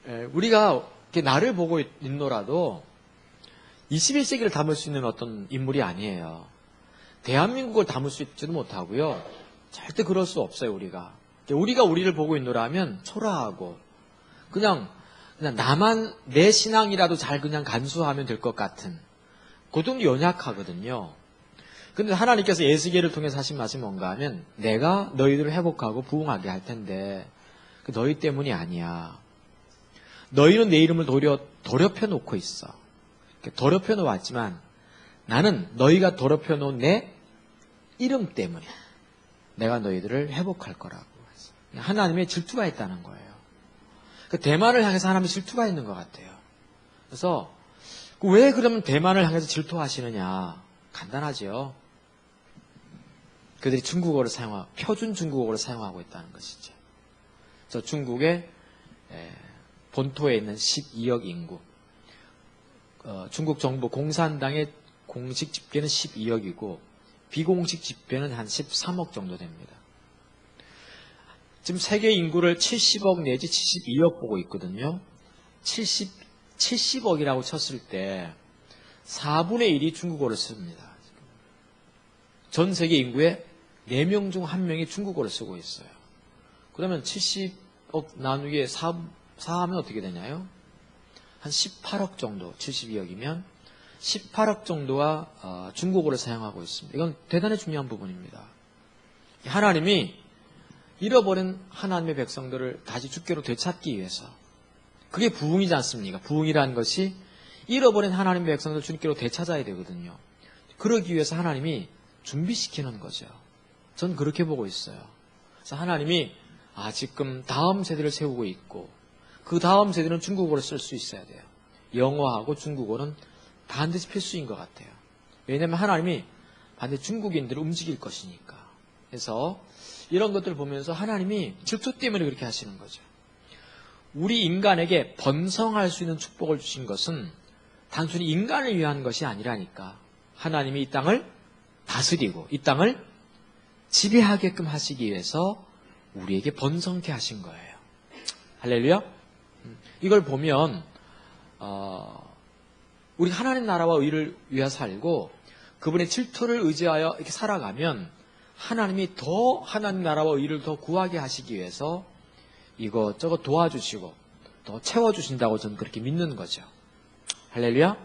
우리가 이렇게 나를 보고 있노라도 21세기를 담을 수 있는 어떤 인물이 아니에요. 대한민국을 담을 수 있지도 못하고요. 절대 그럴 수 없어요, 우리가. 우리가 우리를 보고 있노라면 초라하고 그냥 나만 내 신앙이라도 잘 그냥 간수하면 될 것 같은 그 정도 연약하거든요. 근데 하나님께서 예수계를 통해서 하신 말씀이 뭔가 하면 내가 너희들을 회복하고 부흥하게 할 텐데 너희 때문이 아니야. 너희는 내 이름을 더럽혀 놓고 있어. 더럽혀 놓았지만 나는 너희가 더럽혀 놓은 내 이름 때문에 내가 너희들을 회복할 거라고. 하나님의 질투가 있다는 거예요. 대만을 향해서 하나님의 질투가 있는 것 같아요. 그래서 왜 그러면 대만을 향해서 질투하시느냐? 간단하죠. 그들이 중국어를 표준 중국어를 사용하고 있다는 것이죠. 저 중국의 본토에 있는 12억 인구, 중국 정부 공산당의 공식 집계는 12억이고 비공식 집계는 한 13억 정도 됩니다. 지금 세계 인구를 70억 내지 72억 보고 있거든요. 70억이라고 쳤을 때 4분의 1이 중국어를 씁니다. 전 세계 인구의 4명 중 1명이 중국어를 쓰고 있어요. 그러면 70억 나누기에 4하면 어떻게 되냐요? 한 18억 정도, 72억이면 18억 정도가 중국어를 사용하고 있습니다. 이건 대단히 중요한 부분입니다. 하나님이 잃어버린 하나님의 백성들을 다시 주께로 되찾기 위해서, 그게 부흥이지 않습니까? 부흥이라는 것이 잃어버린 하나님의 백성들을 주님께로 되찾아야 되거든요. 그러기 위해서 하나님이 준비시키는 거죠. 전 그렇게 보고 있어요. 그래서 하나님이 지금 다음 세대를 세우고 있고 그 다음 세대는 중국어를 쓸 수 있어야 돼요. 영어하고 중국어는 반드시 필수인 것 같아요. 왜냐하면 하나님이 반드시 중국인들을 움직일 것이니까. 그래서 이런 것들을 보면서 하나님이 질투 때문에 그렇게 하시는 거죠. 우리 인간에게 번성할 수 있는 축복을 주신 것은 단순히 인간을 위한 것이 아니라니까. 하나님이 이 땅을 다스리고 이 땅을 지배하게끔 하시기 위해서 우리에게 번성케 하신 거예요. 할렐루야. 이걸 보면 우리 하나님 나라와 의를 위해 살고 그분의 질투를 의지하여 이렇게 살아가면 하나님이 더 하나님 나라와 의를 더 구하게 하시기 위해서 이것저것 도와주시고 더 채워주신다고 저는 그렇게 믿는 거죠. 할렐루야.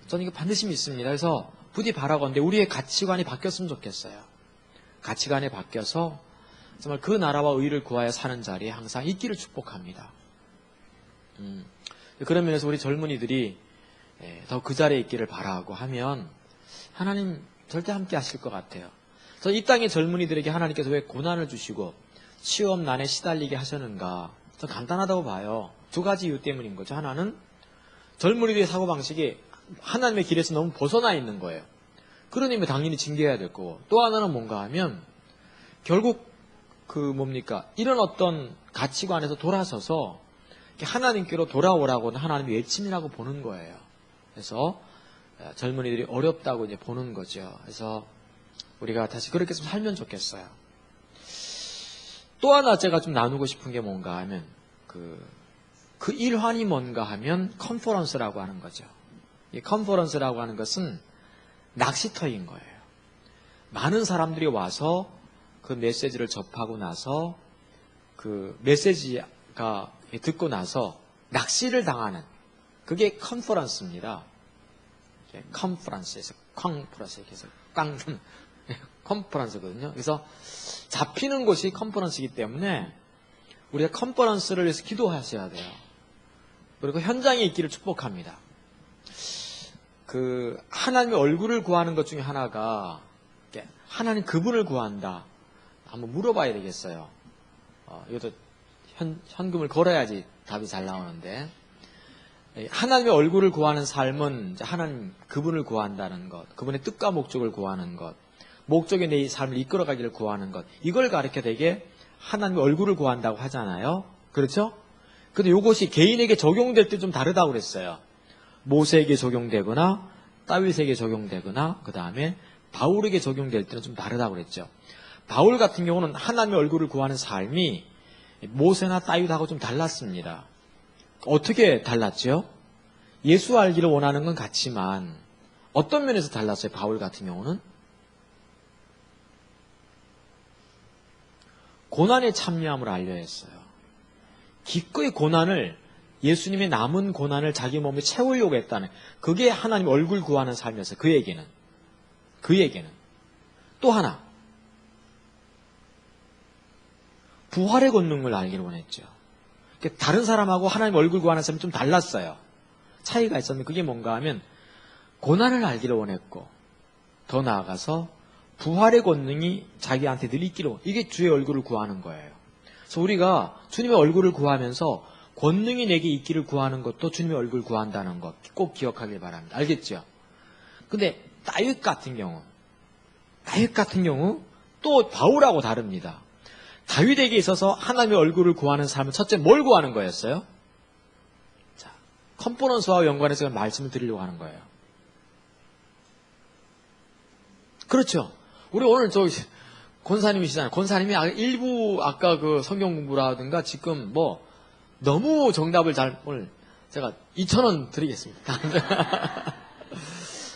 저는 이거 반드시 믿습니다. 그래서 부디 바라건대 우리의 가치관이 바뀌었으면 좋겠어요. 가치관이 바뀌어서 정말 그 나라와 의를 구하여 사는 자리에 항상 있기를 축복합니다. 그런 면에서 우리 젊은이들이 더 그 자리에 있기를 바라고 하면 하나님 절대 함께 하실 것 같아요. 그래서 이 땅의 젊은이들에게 하나님께서 왜 고난을 주시고 시험난에 시달리게 하셨는가? 저는 간단하다고 봐요. 두 가지 이유 때문인 거죠. 하나는 젊은이들의 사고방식이 하나님의 길에서 너무 벗어나 있는 거예요. 그러니 당연히 징계해야 될 거고, 또 하나는 뭔가 하면 결국 이런 어떤 가치관에서 돌아서서 하나님께로 돌아오라고 하나님의 외침이라고 보는 거예요. 그래서 젊은이들이 어렵다고 이제 보는 거죠. 그래서 우리가 다시 그렇게 좀 살면 좋겠어요. 또 하나 제가 좀 나누고 싶은 게 뭔가 하면 그 일환이 뭔가 하면 컨퍼런스라고 하는 거죠. 이 컨퍼런스라고 하는 것은 낚시터인 거예요. 많은 사람들이 와서 그 메시지를 접하고 나서 그 메시지가 듣고 나서 낚시를 당하는 그게 컨퍼런스입니다. 컨퍼런스에서 컨퍼런스거든요. 그래서 잡히는 곳이 컨퍼런스이기 때문에 우리가 컨퍼런스를 위해서 기도하셔야 돼요. 그리고 현장에 있기를 축복합니다. 하나님의 얼굴을 구하는 것 중에 하나가 하나님 그분을 구한다. 한번 물어봐야 되겠어요. 이것도 현금을 걸어야지 답이 잘 나오는데, 하나님의 얼굴을 구하는 삶은 하나님 그분을 구한다는 것, 그분의 뜻과 목적을 구하는 것, 목적에 내 삶을 이끌어가기를 구하는 것, 이걸 가르쳐 되게 하나님의 얼굴을 구한다고 하잖아요. 그렇죠? 근데 이것이 개인에게 적용될 때 좀 다르다고 그랬어요. 모세에게 적용되거나 다윗에게 적용되거나 그 다음에 바울에게 적용될 때는 좀 다르다고 그랬죠. 바울 같은 경우는 하나님의 얼굴을 구하는 삶이 모세나 다윗하고 좀 달랐습니다. 어떻게 달랐죠? 예수 알기를 원하는 건 같지만 어떤 면에서 달랐어요? 바울 같은 경우는 고난에 참여함을 알려 했어요. 기꺼이 고난을, 예수님의 남은 고난을 자기 몸에 채우려고 했다는, 그게 하나님 얼굴 구하는 삶이었어요. 그에게는. 또 하나, 부활의 권능을 알기를 원했죠. 다른 사람하고 하나님 얼굴 구하는 삶이 좀 달랐어요. 차이가 있었는데 그게 뭔가 하면 고난을 알기를 원했고, 더 나아가서 부활의 권능이 자기한테 늘 있기를, 이게 주의 얼굴을 구하는 거예요. 그래서 우리가 주님의 얼굴을 구하면서 권능이 내게 있기를 구하는 것도 주님의 얼굴을 구한다는 것 꼭 기억하길 바랍니다. 알겠죠? 근데 다윗 같은 경우 또 바울하고 다릅니다. 다윗에게 있어서 하나님의 얼굴을 구하는 삶은 첫째 뭘 구하는 거였어요? 자, 컨퍼런스와 연관해서 말씀을 드리려고 하는 거예요. 그렇죠. 우리 오늘 권사님이시잖아요. 권사님이 일부 아까 그 성경 공부라든가 지금 뭐 너무 정답을 오늘 제가 2,000원 드리겠습니다.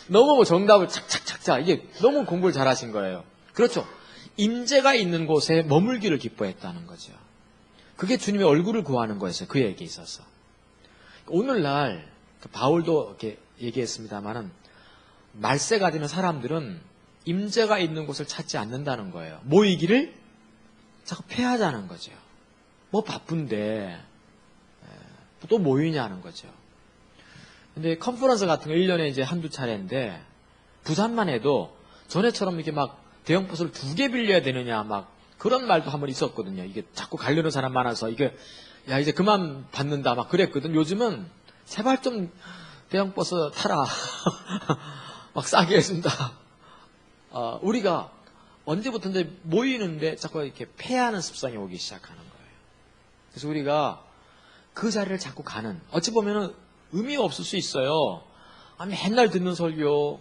너무 정답을 착착착착, 이게 너무 공부를 잘하신 거예요. 그렇죠. 임재가 있는 곳에 머물기를 기뻐했다는 거죠. 그게 주님의 얼굴을 구하는 거였어요. 그에게 있어서. 오늘날 바울도 이렇게 얘기했습니다만은 말세가 되는 사람들은 임재가 있는 곳을 찾지 않는다는 거예요. 모이기를 자꾸 피하자는 거죠. 뭐 바쁜데 또 모이냐는 거죠. 근데 컨퍼런스 같은 거 1년에 이제 한두 차례인데 부산만 해도 전에처럼 이렇게 막 대형 버스를 2개 빌려야 되느냐 막 그런 말도 한번 있었거든요. 이게 자꾸 가려는 사람 많아서 이게 야 이제 그만 받는다 막 그랬거든. 요즘은 제발 좀 대형 버스 타라. 막 싸게 해준다. 우리가 언제부터인지 모이는데 자꾸 이렇게 패하는 습성이 오기 시작하는 거예요. 그래서 우리가 그 자리를 자꾸 가는, 어찌 보면은 의미가 없을 수 있어요. 맨날 듣는 설교,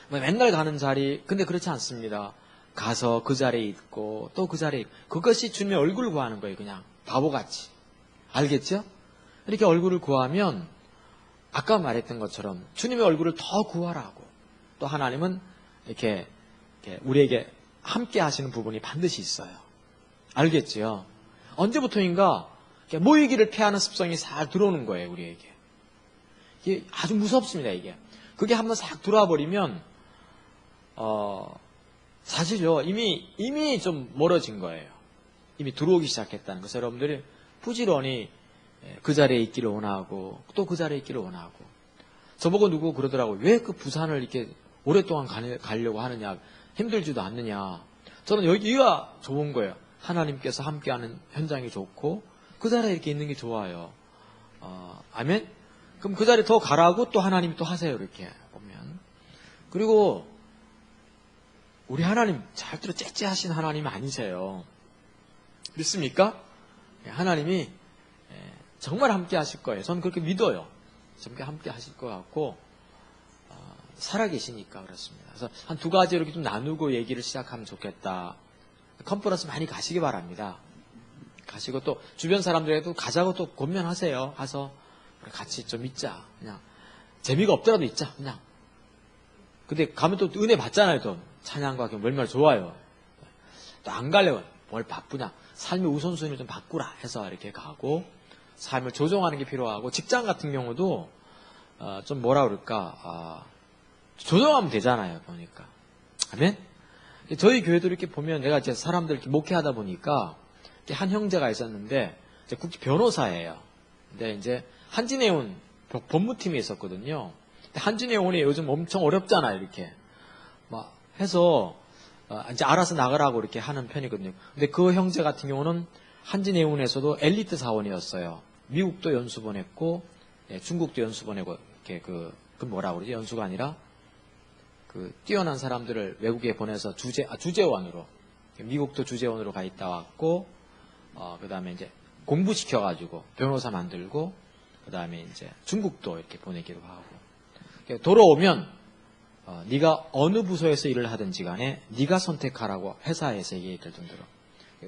맨날 가는 자리. 근데 그렇지 않습니다. 가서 그 자리에 있고 또 그 자리에 있고, 그것이 주님의 얼굴을 구하는 거예요. 그냥 바보같이. 알겠죠? 이렇게 얼굴을 구하면 아까 말했던 것처럼 주님의 얼굴을 더 구하라고, 또 하나님은 이렇게 우리에게 함께 하시는 부분이 반드시 있어요. 알겠지요? 언제부터인가 모이기를 피하는 습성이 싹 들어오는 거예요, 우리에게. 이게 아주 무섭습니다, 이게. 그게 한번 싹 들어와 버리면, 사실요, 이미 좀 멀어진 거예요. 이미 들어오기 시작했다는 것을 여러분들이 부지런히 그 자리에 있기를 원하고, 또 그 자리에 있기를 원하고. 저보고 누구 그러더라고요. 왜 그 부산을 이렇게 오랫동안 가려고 하느냐, 힘들지도 않느냐. 저는 여기가 좋은 거예요. 하나님께서 함께하는 현장이 좋고, 그 자리에 이렇게 있는 게 좋아요. 아멘? 그럼 그 자리에 더 가라고 또 하나님이 또 하세요, 이렇게 보면. 그리고 우리 하나님 절대로 째째하신 하나님 아니세요. 믿습니까? 하나님이 정말 함께 하실 거예요. 저는 그렇게 믿어요. 정말 함께 하실 것 같고, 살아계시니까 그렇습니다. 그래서 한 2가지 이렇게 좀 나누고 얘기를 시작하면 좋겠다. 컨퍼런스 많이 가시기 바랍니다. 가시고 또 주변 사람들에게도 가자고 또 권면하세요. 가서 같이 좀 있자. 그냥 재미가 없더라도 있자. 그냥. 근데 가면 또 은혜 받잖아요. 또 찬양과 얼마나 좋아요. 또 안 가려고 뭘 바쁘냐. 삶의 우선순위를 좀 바꾸라 해서 이렇게 가고, 삶을 조정하는 게 필요하고, 직장 같은 경우도 좀 뭐라 그럴까, 조정하면 되잖아요. 보니까. 아멘? 저희 교회도 이렇게 보면, 내가 이제 사람들 이렇게 목회하다 보니까 한 형제가 있었는데 이제 국제 변호사예요. 근데 이제 한진해운 법무팀에 있었거든요. 한진해운이 요즘 엄청 어렵잖아요. 이렇게 막 해서 이제 알아서 나가라고 이렇게 하는 편이거든요. 근데 그 형제 같은 경우는 한진해운에서도 엘리트 사원이었어요. 미국도 연수 보냈고, 중국도 연수 보내고, 이렇게 그 뭐라 그러지? 연수가 아니라 그 뛰어난 사람들을 외국에 보내서 주재원으로, 미국도 주재원으로 가 있다 왔고, 그 다음에 이제 공부시켜가지고 변호사 만들고, 그 다음에 이제 중국도 이렇게 보내기로 하고. 돌아오면, 네가 어느 부서에서 일을 하든지 간에 네가 선택하라고 회사에서 얘기했을 정도로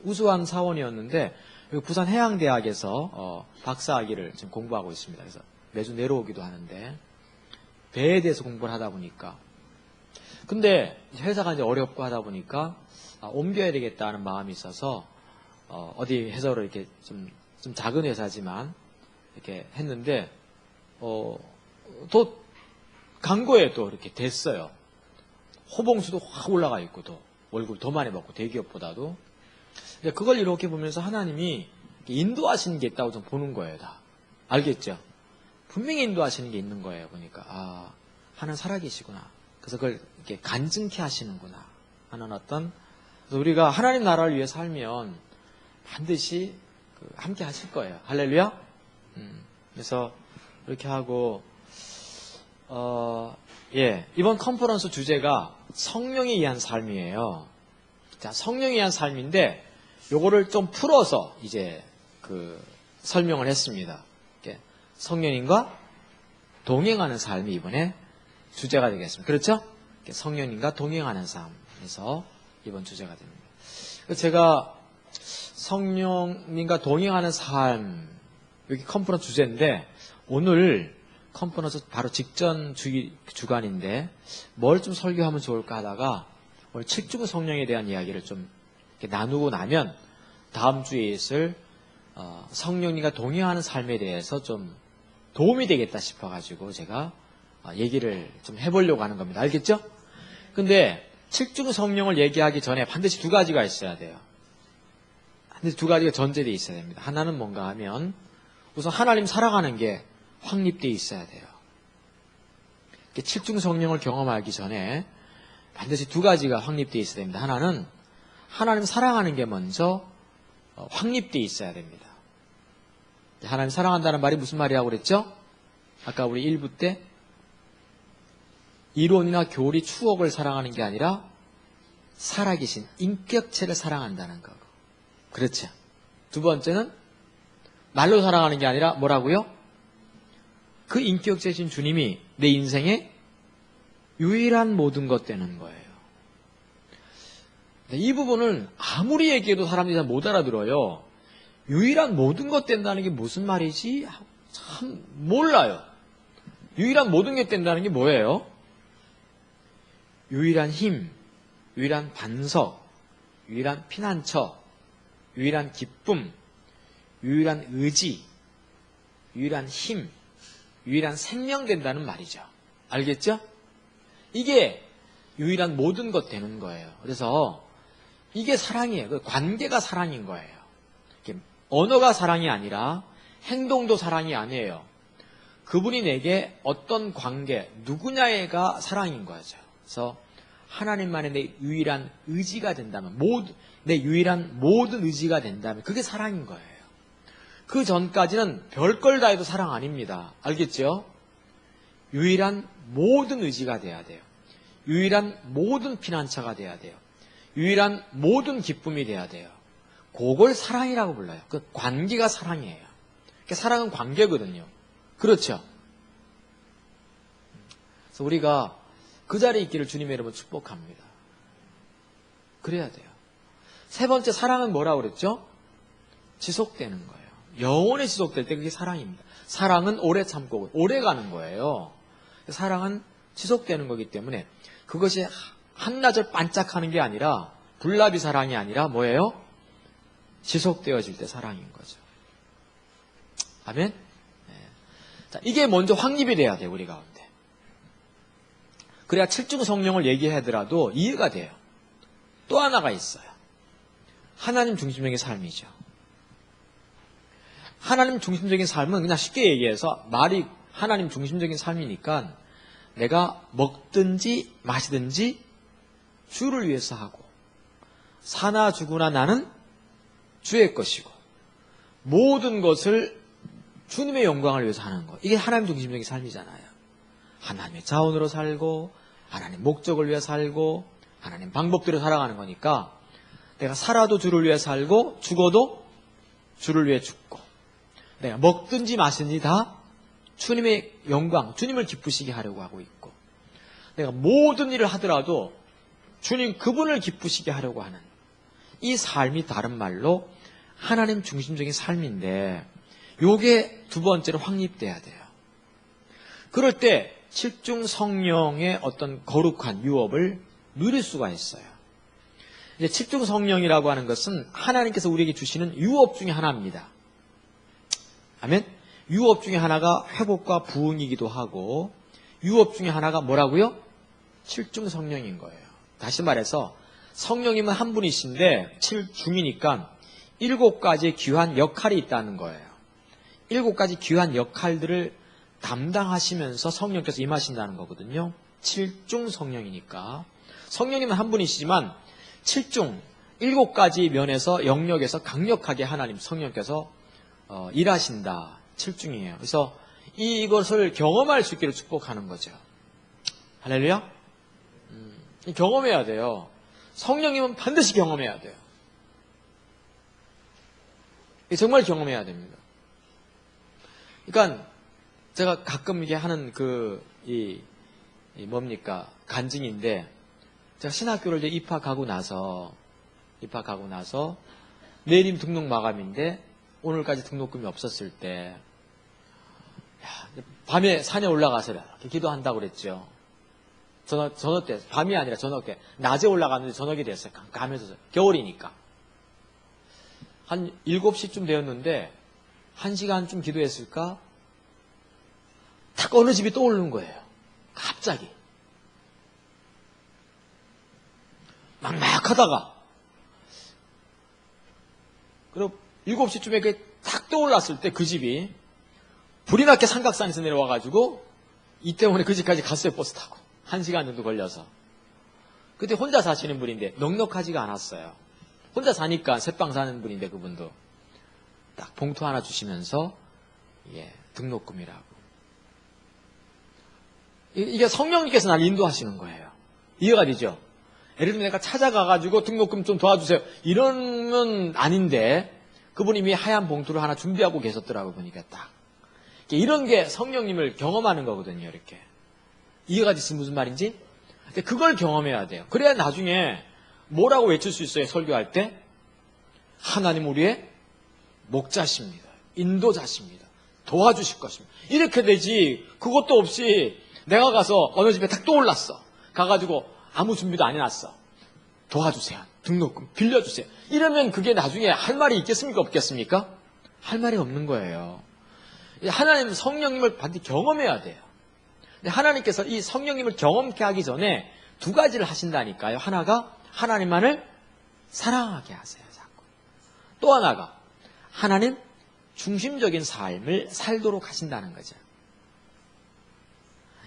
우수한 사원이었는데, 부산 해양대학에서 박사학위를 지금 공부하고 있습니다. 그래서 매주 내려오기도 하는데 배에 대해서 공부를 하다 보니까 근데 회사가 이제 어렵고 하다 보니까 옮겨야 되겠다는 마음이 있어서 어디 회사로 이렇게 좀 작은 회사지만 이렇게 했는데 또 광고에 또 이렇게 됐어요. 호봉수도 확 올라가 있고 또 월급 더 많이 받고 대기업보다도. 근데 그걸 이렇게 보면서 하나님이 인도하시는 게 있다고 좀 보는 거예요. 다 알겠죠? 분명히 인도하시는 게 있는 거예요. 보니까 하나님 살아계시구나. 그래서 그걸 이렇게 간증케 하시는구나 하는 어떤. 그래서 우리가 하나님 나라를 위해 살면 반드시 함께 하실 거예요. 할렐루야. 그래서 이렇게 하고 이번 컨퍼런스 주제가 성령에 의한 삶이에요. 자, 성령에 의한 삶인데 요거를 좀 풀어서 이제 설명을 했습니다. 성령님과 동행하는 삶이 이번에 주제가 되겠습니다. 그렇죠? 성령님과 동행하는 삶에서 이번 주제가 됩니다. 제가 성령님과 동행하는 삶, 여기 컨퍼런스 주제인데 오늘 컨퍼런스 바로 직전 주간인데 뭘 좀 설교하면 좋을까 하다가 오늘 칠중 성령에 대한 이야기를 좀 이렇게 나누고 나면 다음 주에 있을 성령님과 동행하는 삶에 대해서 좀 도움이 되겠다 싶어가지고 제가 얘기를 좀 해보려고 하는 겁니다. 알겠죠? 근데 칠중 성령을 얘기하기 전에 반드시 두 가지가 있어야 돼요. 반드시 두 가지가 전제되어 있어야 됩니다. 하나는 뭔가 하면 우선 하나님 사랑하는 게 확립되어 있어야 돼요. 칠중 성령을 경험하기 전에 반드시 두 가지가 확립되어 있어야 됩니다. 하나는 하나님 사랑하는 게 먼저 확립되어 있어야 됩니다. 하나님 사랑한다는 말이 무슨 말이라고 그랬죠? 아까 우리 1부 때 이론이나 교리, 추억을 사랑하는 게 아니라 살아계신 인격체를 사랑한다는 거고. 그렇죠. 두 번째는 말로 사랑하는 게 아니라 뭐라고요? 그 인격체이신 주님이 내 인생의 유일한 모든 것 되는 거예요. 이 부분은 아무리 얘기해도 사람들이 잘 못 알아들어요. 유일한 모든 것 된다는 게 무슨 말이지? 참 몰라요. 유일한 모든 게 된다는 게 뭐예요? 유일한 힘, 유일한 반석, 유일한 피난처, 유일한 기쁨, 유일한 의지, 유일한 힘, 유일한 생명 된다는 말이죠. 알겠죠? 이게 유일한 모든 것 되는 거예요. 그래서 이게 사랑이에요. 그 관계가 사랑인 거예요. 언어가 사랑이 아니라 행동도 사랑이 아니에요. 그분이 내게 어떤 관계, 누구냐가 사랑인 거죠. 그래서 하나님만의 내 유일한 의지가 된다면, 내 유일한 모든 의지가 된다면 그게 사랑인 거예요. 그 전까지는 별걸 다 해도 사랑 아닙니다. 알겠죠? 유일한 모든 의지가 돼야 돼요. 유일한 모든 피난처가 돼야 돼요. 유일한 모든 기쁨이 돼야 돼요. 그걸 사랑이라고 불러요. 그 관계가 사랑이에요. 그러니까 사랑은 관계거든요. 그렇죠? 그래서 우리가 그 자리에 있기를 주님의 이름으로 축복합니다. 그래야 돼요. 세 번째, 사랑은 뭐라고 그랬죠? 지속되는 거예요. 영원히 지속될 때 그게 사랑입니다. 사랑은 오래 참고 오래 가는 거예요. 사랑은 지속되는 거기 때문에 그것이 한나절 반짝하는 게 아니라 불나비 사랑이 아니라 뭐예요? 지속되어질 때 사랑인 거죠. 아멘? 네. 자, 이게 먼저 확립이 돼야 돼요. 우리 가운데. 그래야 칠중 성령을 얘기하더라도 이해가 돼요. 또 하나가 있어요. 하나님 중심적인 삶이죠. 하나님 중심적인 삶은 그냥 쉽게 얘기해서 말이 하나님 중심적인 삶이니까 내가 먹든지 마시든지 주를 위해서 하고 사나 죽으나 나는 주의 것이고 모든 것을 주님의 영광을 위해서 하는 것. 이게 하나님 중심적인 삶이잖아요. 하나님의 자원으로 살고 하나님 목적을 위해 살고 하나님 방법대로 살아가는 거니까 내가 살아도 주를 위해 살고 죽어도 주를 위해 죽고 내가 먹든지 마시든지 다 주님의 영광, 주님을 기쁘시게 하려고 하고 있고 내가 모든 일을 하더라도 주님 그분을 기쁘시게 하려고 하는 이 삶이 다른 말로 하나님 중심적인 삶인데 요게 두 번째로 확립돼야 돼요. 그럴 때 칠중 성령의 어떤 거룩한 유업을 누릴 수가 있어요. 이제 칠중 성령이라고 하는 것은 하나님께서 우리에게 주시는 유업 중에 하나입니다. 아멘? 유업 중에 하나가 회복과 부흥이기도 하고 유업 중에 하나가 뭐라고요? 칠중 성령인 거예요. 다시 말해서 성령님은 한 분이신데 칠중이니까 7가지의 귀한 역할이 있다는 거예요. 7가지 귀한 역할들을 담당하시면서 성령께서 임하신다는 거거든요. 칠중 성령이니까. 성령님은 한 분이시지만 칠중 7가지 면에서 영역에서 강력하게 하나님 성령께서 일하신다. 칠중이에요. 그래서 이것을 경험할 수 있기를 축복하는 거죠. 할렐루야? 경험해야 돼요. 성령님은 반드시 경험해야 돼요. 정말 경험해야 됩니다. 그러니까 제가 가끔 이게 하는 뭡니까? 간증인데 제가 신학교를 이제 입학하고 나서 내일이면 등록 마감인데 오늘까지 등록금이 없었을 때 밤에 산에 올라가서 이렇게 기도한다고 그랬죠. 저녁 때, 밤이 아니라 저녁 때, 낮에 올라갔는데 저녁이 됐어요. 가면서 겨울이니까. 한 7시쯤 되었는데 1시간쯤 기도했을까? 딱 어느 집이 떠오르는 거예요. 갑자기. 막막하다가. 그리고 7시쯤에 그게 딱 떠올랐을 때 그 집이 불이 나게 삼각산에서 내려와가지고 이 때문에 그 집까지 갔어요. 버스 타고. 1시간 정도 걸려서. 그때 혼자 사시는 분인데 넉넉하지가 않았어요. 혼자 사니까 새방 사는 분인데 그분도 딱 봉투 하나 주시면서 등록금이라고. 이게 성령님께서 날 인도하시는 거예요. 이해가 되죠? 예를 들면 내가 찾아가가지고 등록금 좀 도와주세요. 이러면 아닌데 그분이 이미 하얀 봉투를 하나 준비하고 계셨더라고요. 보니까 딱. 이런 게 성령님을 경험하는 거거든요. 이렇게. 이해가 됐으면 무슨 말인지? 그걸 경험해야 돼요. 그래야 나중에 뭐라고 외칠 수 있어요? 설교할 때? 하나님 우리의 목자십니다. 인도자십니다. 도와주실 것입니다. 이렇게 되지. 그것도 없이 내가 가서 어느 집에 딱 떠올랐어. 가가지고 아무 준비도 안 해놨어. 도와주세요. 등록금 빌려주세요. 이러면 그게 나중에 할 말이 있겠습니까? 없겠습니까? 할 말이 없는 거예요. 하나님 성령님을 반드시 경험해야 돼요. 하나님께서 이 성령님을 경험케 하기 전에 2가지를 하신다니까요. 하나가 하나님만을 사랑하게 하세요. 자꾸. 또 하나가 하나님 중심적인 삶을 살도록 하신다는 거죠.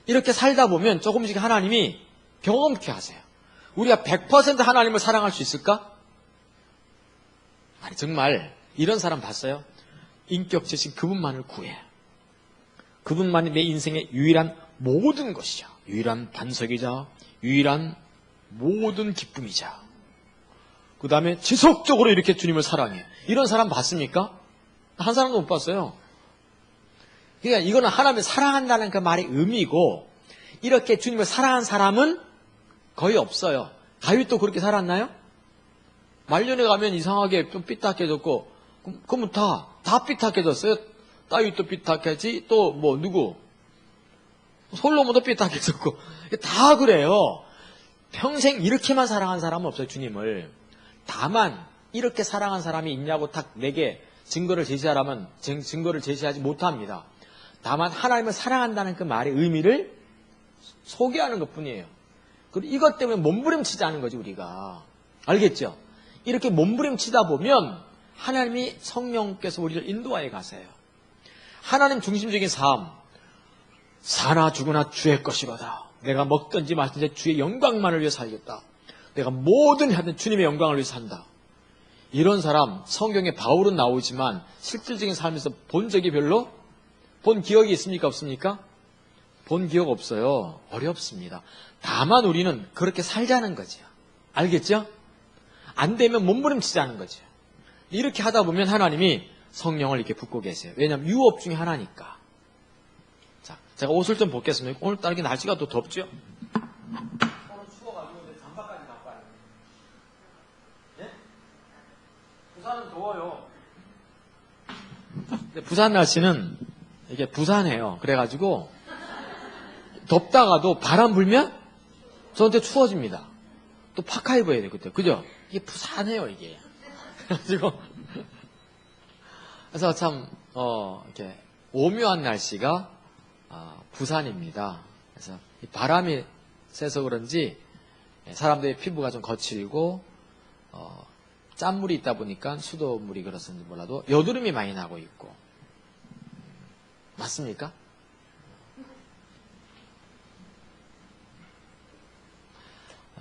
이렇게 살다 보면 조금씩 하나님이 경험케 하세요. 우리가 100% 하나님을 사랑할 수 있을까? 아니 정말 이런 사람 봤어요? 인격체신 그분만을 구해. 그분만이 내 인생의 유일한 모든 것이자 유일한 반석이자 유일한 모든 기쁨이자 그 다음에 지속적으로 이렇게 주님을 사랑해. 이런 사람 봤습니까? 한 사람도 못 봤어요. 그러니까 이거는 하나님을 사랑한다는 그 말의 의미고 이렇게 주님을 사랑한 사람은 거의 없어요. 다윗도 그렇게 살았나요? 말년에 가면 이상하게 좀 삐딱해졌고 그러면 다 삐딱해졌어요. 다윗도 삐딱하지 또 뭐 누구? 솔로몬도 삐딱해졌고 다 그래요. 평생 이렇게만 사랑한 사람은 없어요. 주님을. 다만 이렇게 사랑한 사람이 있냐고 딱 내게 증거를 제시하라면 증거를 제시하지 못합니다. 다만 하나님을 사랑한다는 그 말의 의미를 소개하는 것뿐이에요. 그리고 이것 때문에 몸부림치지 않은 거지 우리가. 알겠죠? 이렇게 몸부림치다 보면 하나님이 성령께서 우리를 인도하여 가세요. 하나님 중심적인 삶. 사나 죽으나 주의 것이로다. 내가 먹든지 마시든지 주의 영광만을 위해 살겠다. 내가 뭐든 하든 주님의 영광을 위해 산다. 이런 사람 성경에 바울은 나오지만 실질적인 삶에서 본 적이 별로 본 기억이 있습니까? 없습니까? 본 기억 없어요. 어렵습니다. 다만 우리는 그렇게 살자는 거죠. 알겠죠? 안 되면 몸부림치자는 거죠. 이렇게 하다 보면 하나님이 성령을 이렇게 붓고 계세요. 왜냐하면 유업 중에 하나니까. 자, 제가 옷을 좀 벗겠습니다. 오늘따라 이렇게 날씨가 또 덥죠? 오늘 추워가지고 이제 잠바까지 갖고 와요. 예? 부산은 더워요. 부산 날씨는 이게 부산해요. 그래가지고 덥다가도 바람 불면 저한테 추워집니다. 또 파카 입어야 돼 그때. 그죠? 이게 부산해요 이게. 그래가지고 그래서 참 이렇게 오묘한 날씨가 부산입니다. 그래서 이 바람이 세서 그런지 사람들의 피부가 좀 거칠고 짠물이 있다 보니까 수돗물이 그렇습는지 몰라도 여드름이 많이 나고 있고. 맞습니까?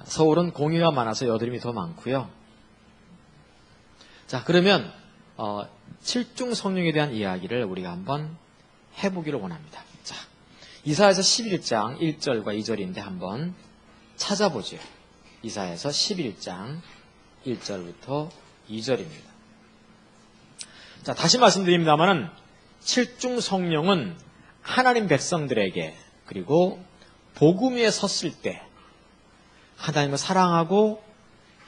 서울은 공기가 많아서 여드름이 더 많고요. 자, 그러면 7중 성령에 대한 이야기를 우리가 한번 해보기를 원합니다. 자, 이사야서 11장 1절과 2절인데 한번 찾아보죠. 이사야서 11장 1절부터 2절입니다. 자, 다시 말씀드립니다만은 7중 성령은 하나님 백성들에게 그리고 복음 위에 섰을 때 하나님을 사랑하고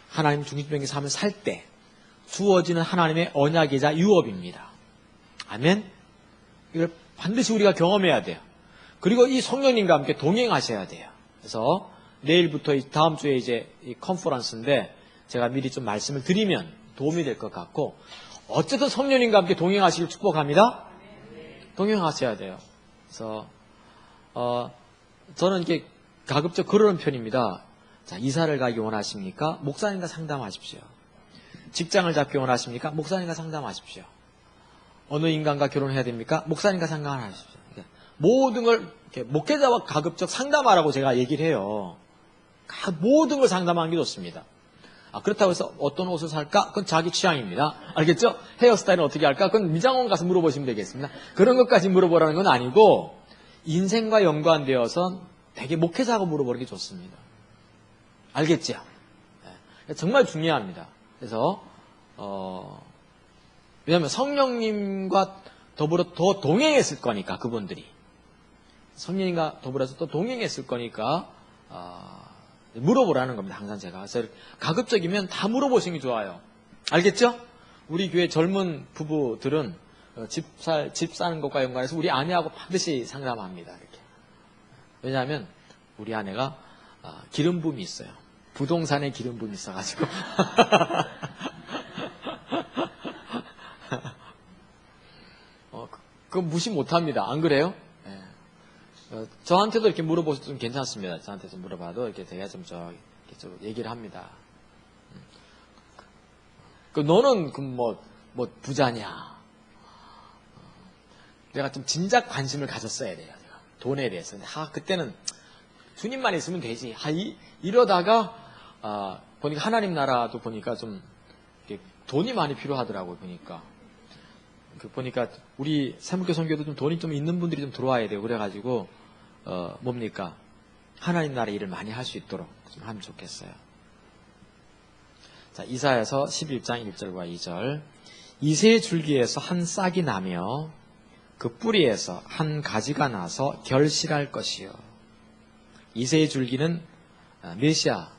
하나님 중심적인 삶을 살 때 주어지는 하나님의 언약이자 유업입니다. 아멘? 이걸 반드시 우리가 경험해야 돼요. 그리고 이 성령님과 함께 동행하셔야 돼요. 그래서 내일부터 다음 주에 이제 이 컨퍼런스인데 제가 미리 좀 말씀을 드리면 도움이 될 것 같고 어쨌든 성령님과 함께 동행하시길 축복합니다. 동행하셔야 돼요. 그래서 저는 이렇게 가급적 그러는 편입니다. 자, 이사를 가기 원하십니까? 목사님과 상담하십시오. 직장을 잡기 원하십니까? 목사님과 상담하십시오. 어느 인간과 결혼해야 됩니까? 목사님과 상담하십시오. 모든 걸 목회자와 가급적 상담하라고 제가 얘기를 해요. 모든 걸 상담하는 게 좋습니다. 그렇다고 해서 어떤 옷을 살까? 그건 자기 취향입니다. 알겠죠? 헤어스타일은 어떻게 할까? 그건 미장원 가서 물어보시면 되겠습니다. 그런 것까지 물어보라는 건 아니고 인생과 연관되어서 되게 목회자하고 물어보는 게 좋습니다. 알겠죠? 네. 정말 중요합니다. 그래서 왜냐하면 성령님과 더불어 더 동행했을 거니까 그분들이 성령님과 더불어서 또 동행했을 거니까 물어보라는 겁니다. 항상 제가. 그래서 가급적이면 다 물어보시는 게 좋아요. 알겠죠? 우리 교회 젊은 부부들은 집 사는 것과 연관해서 우리 아내하고 반드시 상담합니다. 이렇게. 왜냐하면 우리 아내가 기름 붐이 있어요. 부동산에 기름 붐이 있어가지고. 그거 무시 못합니다. 안 그래요? 네. 저한테도 이렇게 물어보셔도 좀 괜찮습니다. 저한테 좀 물어봐도 이렇게 제가 좀 얘기를 합니다. 너는 뭐 부자냐? 내가 좀 진작 관심을 가졌어야 돼요. 제가. 돈에 대해서. 그때는 주님만 있으면 되지. 이러다가 보니까 하나님 나라도 보니까 좀 돈이 많이 필요하더라고요. 보니까 우리 사무교 선교도 좀 돈이 좀 있는 분들이 좀 들어와야 돼요. 그래가지고 뭡니까? 하나님 나라 일을 많이 할 수 있도록 좀 하면 좋겠어요. 자, 이사야서 11장 1절과 2절. 이새의 줄기에서 한 싹이 나며 그 뿌리에서 한 가지가 나서 결실할 것이요. 이새의 줄기는 메시아,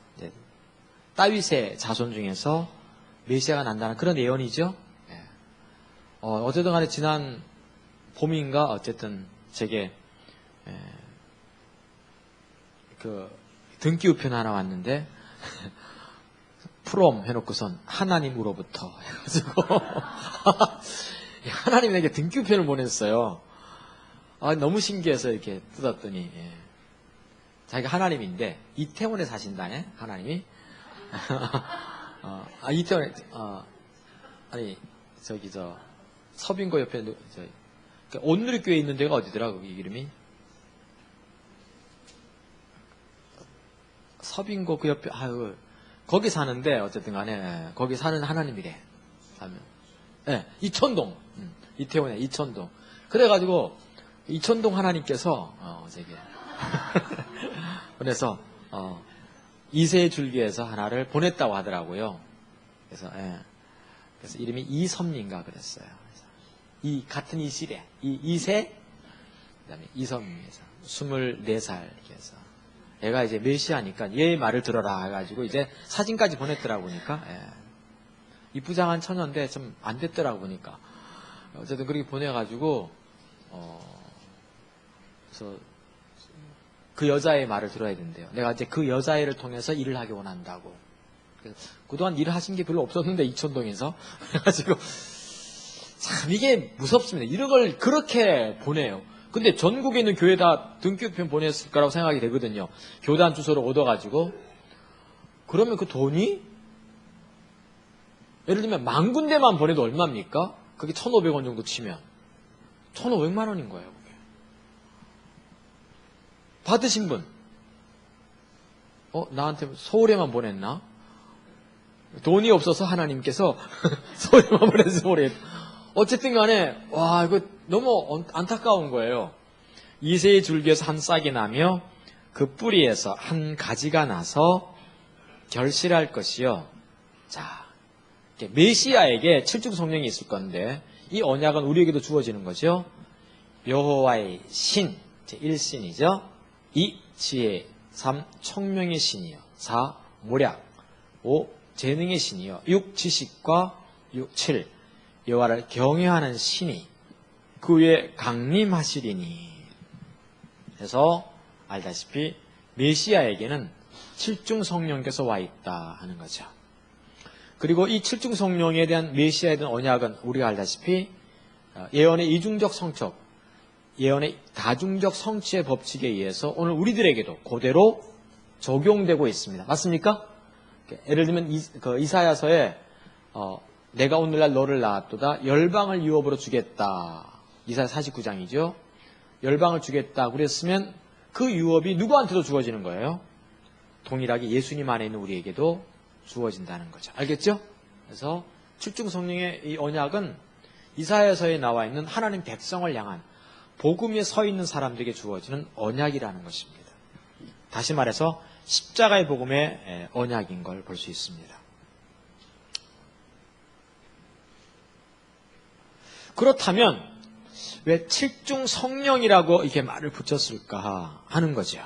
다윗의 자손 중에서 메시아가 난다는 그런 예언이죠. 어쨌든 간에 지난 봄인가 어쨌든 제게 등기 우편 하나 왔는데 프롬 해놓고선 하나님으로부터 해가지고 하나님에게 등기 우편을 보냈어요. 너무 신기해서 이렇게 뜯었더니 자기가 하나님인데 이태원에 사신다네 하나님이. 이태원에 서빙고 옆에 온누리교회 있는 데가 어디더라 거기 이름이? 서빙고 그 옆에 거기 사는데 어쨌든 간에 거기 사는 하나님이래. 이천동. 이태원에 이천동. 그래가지고 이천동 하나님께서 그래서 이새의 줄기에서 하나를 보냈다고 하더라고요. 그래서 이름이 이섬인가 그랬어요. 같은 이시래. 이새, 그 다음에 이섬에서 24살 이렇게 해서. 얘가 이제 메시아니까 얘 말을 들어라 해가지고 이제 사진까지 보냈더라고 보니까. 이 부장한 처녀인데 좀 안 됐더라고 보니까. 어쨌든 그렇게 보내가지고 그래서 그 여자의 말을 들어야 된대요. 내가 이제 그 여자애를 통해서 일을 하기 원한다고. 그동안 일을 하신 게 별로 없었는데 이천동에서 그래가지고 참 이게 무섭습니다. 이런 걸 그렇게 보내요. 근데 전국에 있는 교회다 등교편 보냈을 거라고 생각이 되거든요. 교단 주소를 얻어가지고. 그러면 그 돈이 예를 들면 10,000군데만 보내도 얼마입니까? 그게 1,500원 정도 치면 1,500만 원인 거예요. 그게. 받으신 분 나한테 서울에만 보냈나? 돈이 없어서 하나님께서 서울에만 보내서 모르겠. 어쨌든 간에 와 이거 너무 안타까운 거예요. 이새의 줄기에서 한 싹이 나며 그 뿌리에서 한 가지가 나서 결실할 것이요. 자, 메시아에게 칠중 성령이 있을 건데 이 언약은 우리에게도 주어지는 거죠. 여호와의 신, 제1신이죠. 2. 지혜, 3. 청명의 신이요. 4. 모략, 5. 재능의 신이요. 6. 지식과 7. 여호와를 경외하는 신이 그 위에 강림하시리니. 그래서 알다시피 메시아에게는 칠중 성령께서 와 있다 하는 거죠. 그리고 이 칠중 성령에 대한 메시아에 대한 언약은 우리가 알다시피 예언의 이중적 성취, 예언의 다중적 성취의 법칙에 의해서 오늘 우리들에게도 그대로 적용되고 있습니다. 맞습니까? 예를 들면 이사야서에 내가 오늘날 너를 낳았도다 열방을 유업으로 주겠다. 이사야 49장이죠. 열방을 주겠다 그랬으면 그 유업이 누구한테도 주어지는 거예요? 동일하게 예수님 안에 있는 우리에게도 주어진다는 거죠. 알겠죠? 그래서 칠중 성령의 이 언약은 이사야서에 나와 있는 하나님 백성을 향한 복음에 서 있는 사람들에게 주어지는 언약이라는 것입니다. 다시 말해서 십자가의 복음의 언약인 걸 볼 수 있습니다. 그렇다면 왜 칠중 성령이라고 이렇게 말을 붙였을까 하는 거죠.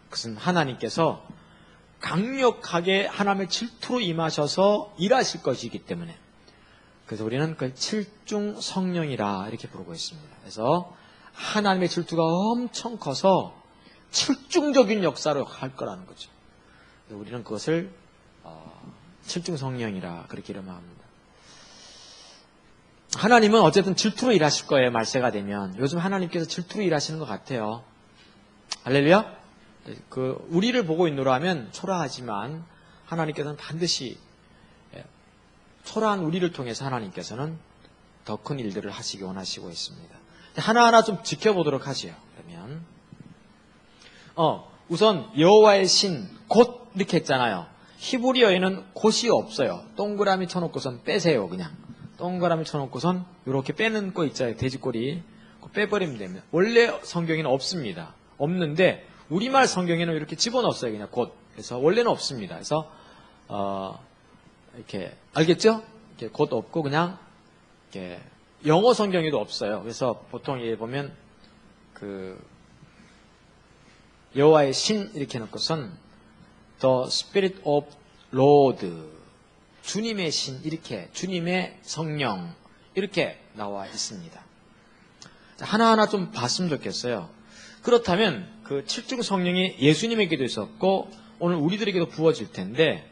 그것은 하나님께서 강력하게 하나님의 질투로 임하셔서 일하실 것이기 때문에 그래서 우리는 그걸 칠중 성령이라 이렇게 부르고 있습니다. 그래서 하나님의 질투가 엄청 커서 칠중적인 역사를 할 거라는 거죠. 우리는 그것을 칠중 성령이라 그렇게 이름합니다. 하나님은 어쨌든 질투로 일하실 거예요. 말세가 되면. 요즘 하나님께서 질투로 일하시는 것 같아요. 할렐루야. 우리를 보고 있노라 하면 초라하지만 하나님께서는 반드시 초라한 우리를 통해서 하나님께서는 더 큰 일들을 하시기 원하시고 있습니다. 하나하나 좀 지켜보도록 하지요. 그러면 우선 여호와의 신, 곧 이렇게 했잖아요. 히브리어에는 곧이 없어요. 동그라미 쳐놓고선 빼세요. 그냥 동그라미 쳐놓고선 이렇게 빼는 거 있잖아요. 돼지꼬리 빼버리면 됩니다. 원래 성경에는 없습니다. 없는데 우리말 성경에는 이렇게 집어넣었어요. 그냥 곧. 그래서 원래는 없습니다. 그래서 이렇게 알겠죠? 이렇게 곧 없고 그냥 이렇게 영어 성경에도 없어요. 그래서 보통 예 보면 여호와의 신 이렇게 놓고선 The Spirit of Lord, 주님의 신 이렇게 주님의 성령 이렇게 나와 있습니다. 하나하나 좀 봤으면 좋겠어요. 그렇다면 그 칠중 성령이 예수님에게도 있었고 오늘 우리들에게도 부어질 텐데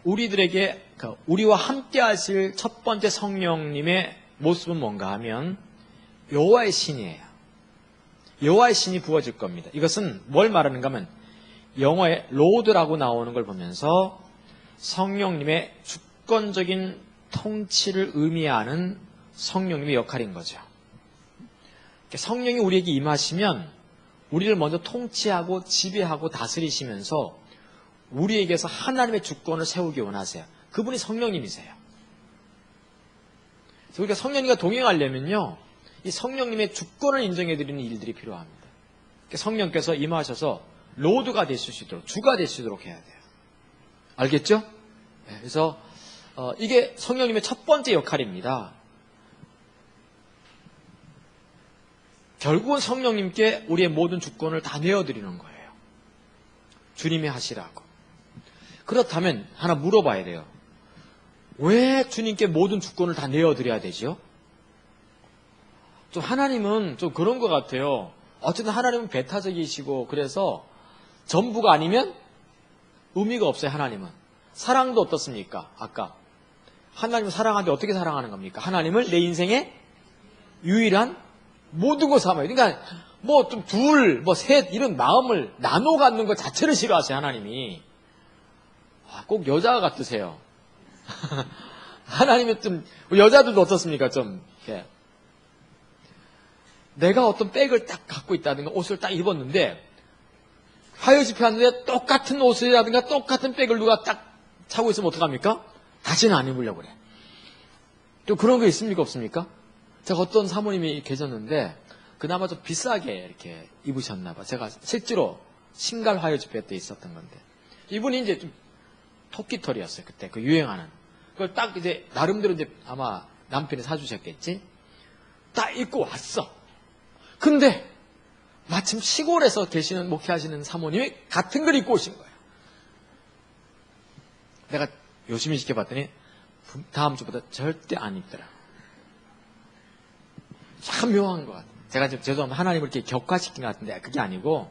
우리들에게 우리와 함께 하실 첫 번째 성령님의 모습은 뭔가 하면 여호와의 신이에요. 여호와의 신이 부어질 겁니다. 이것은 뭘 말하는가 하면 영어에 로드라고 나오는 걸 보면서 성령님의 주권적인 통치를 의미하는 성령님의 역할인 거죠. 성령이 우리에게 임하시면 우리를 먼저 통치하고 지배하고 다스리시면서 우리에게서 하나님의 주권을 세우기 원하세요. 그분이 성령님이세요. 그래서 우리가 성령님과 동행하려면요, 이 성령님의 주권을 인정해드리는 일들이 필요합니다. 성령께서 임하셔서 로드가 되실 수 있도록, 주가 되시도록 해야 돼요. 알겠죠? 그래서 이게 성령님의 첫 번째 역할입니다. 결국은 성령님께 우리의 모든 주권을 다 내어드리는 거예요. 주님이 하시라고. 그렇다면 하나 물어봐야 돼요. 왜 주님께 모든 주권을 다 내어드려야 되죠? 좀 하나님은 좀 그런 것 같아요. 어쨌든 하나님은 배타적이시고 그래서 전부가 아니면 의미가 없어요. 하나님은. 사랑도 어떻습니까? 아까 하나님을 사랑하는데 어떻게 사랑하는 겁니까? 하나님을 내 인생의 유일한 모든 걸 삼아요. 그러니까 뭐 좀 둘, 뭐 셋 이런 마음을 나눠 갖는 것 자체를 싫어하세요. 하나님이. 꼭 여자 같으세요. 하나님은 좀 여자들도 어떻습니까? 좀 이렇게 내가 어떤 백을 딱 갖고 있다든가 옷을 딱 입었는데 화요 집회하는데 똑같은 옷이라든가 똑같은 백을 누가 딱 차고 있으면 어떡합니까? 다시는 안 입으려고 그래. 좀 그런 거 있습니까? 없습니까? 제가 어떤 사모님이 계셨는데 그나마 좀 비싸게 이렇게 입으셨나 봐. 제가 실제로 신갈 화요 집회 때 있었던 건데 이분이 이제 좀 토끼털이었어요. 그때 그 유행하는 그걸 딱 이제 나름대로 이제 아마 남편이 사주셨겠지. 딱 입고 왔어. 근데 마침 시골에서 계시는 목회하시는 사모님이 같은 걸 입고 오신 거예요. 내가 요심히 지켜봤더니 다음 주보다 절대 안 입더라. 참 묘한 것 같아요. 제가 지금 죄송합니다. 하나님을 이렇게 격화시킨 것 같은데 그게 아니고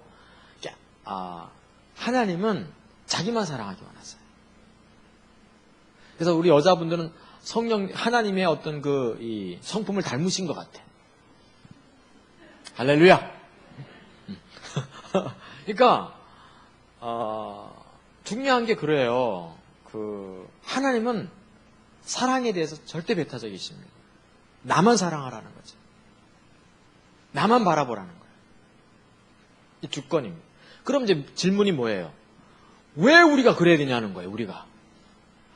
하나님은 자기만 사랑하기 원하세요. 그래서 우리 여자분들은 성령 하나님의 어떤 이 성품을 닮으신 것 같아. 할렐루야. 그러니까 중요한 게 그래요. 하나님은 사랑에 대해서 절대 배타적이십니다. 나만 사랑하라는 거죠. 나만 바라보라는 거예요. 이 주권입니다. 그럼 이제 질문이 뭐예요? 왜 우리가 그래야 되냐는 거예요. 우리가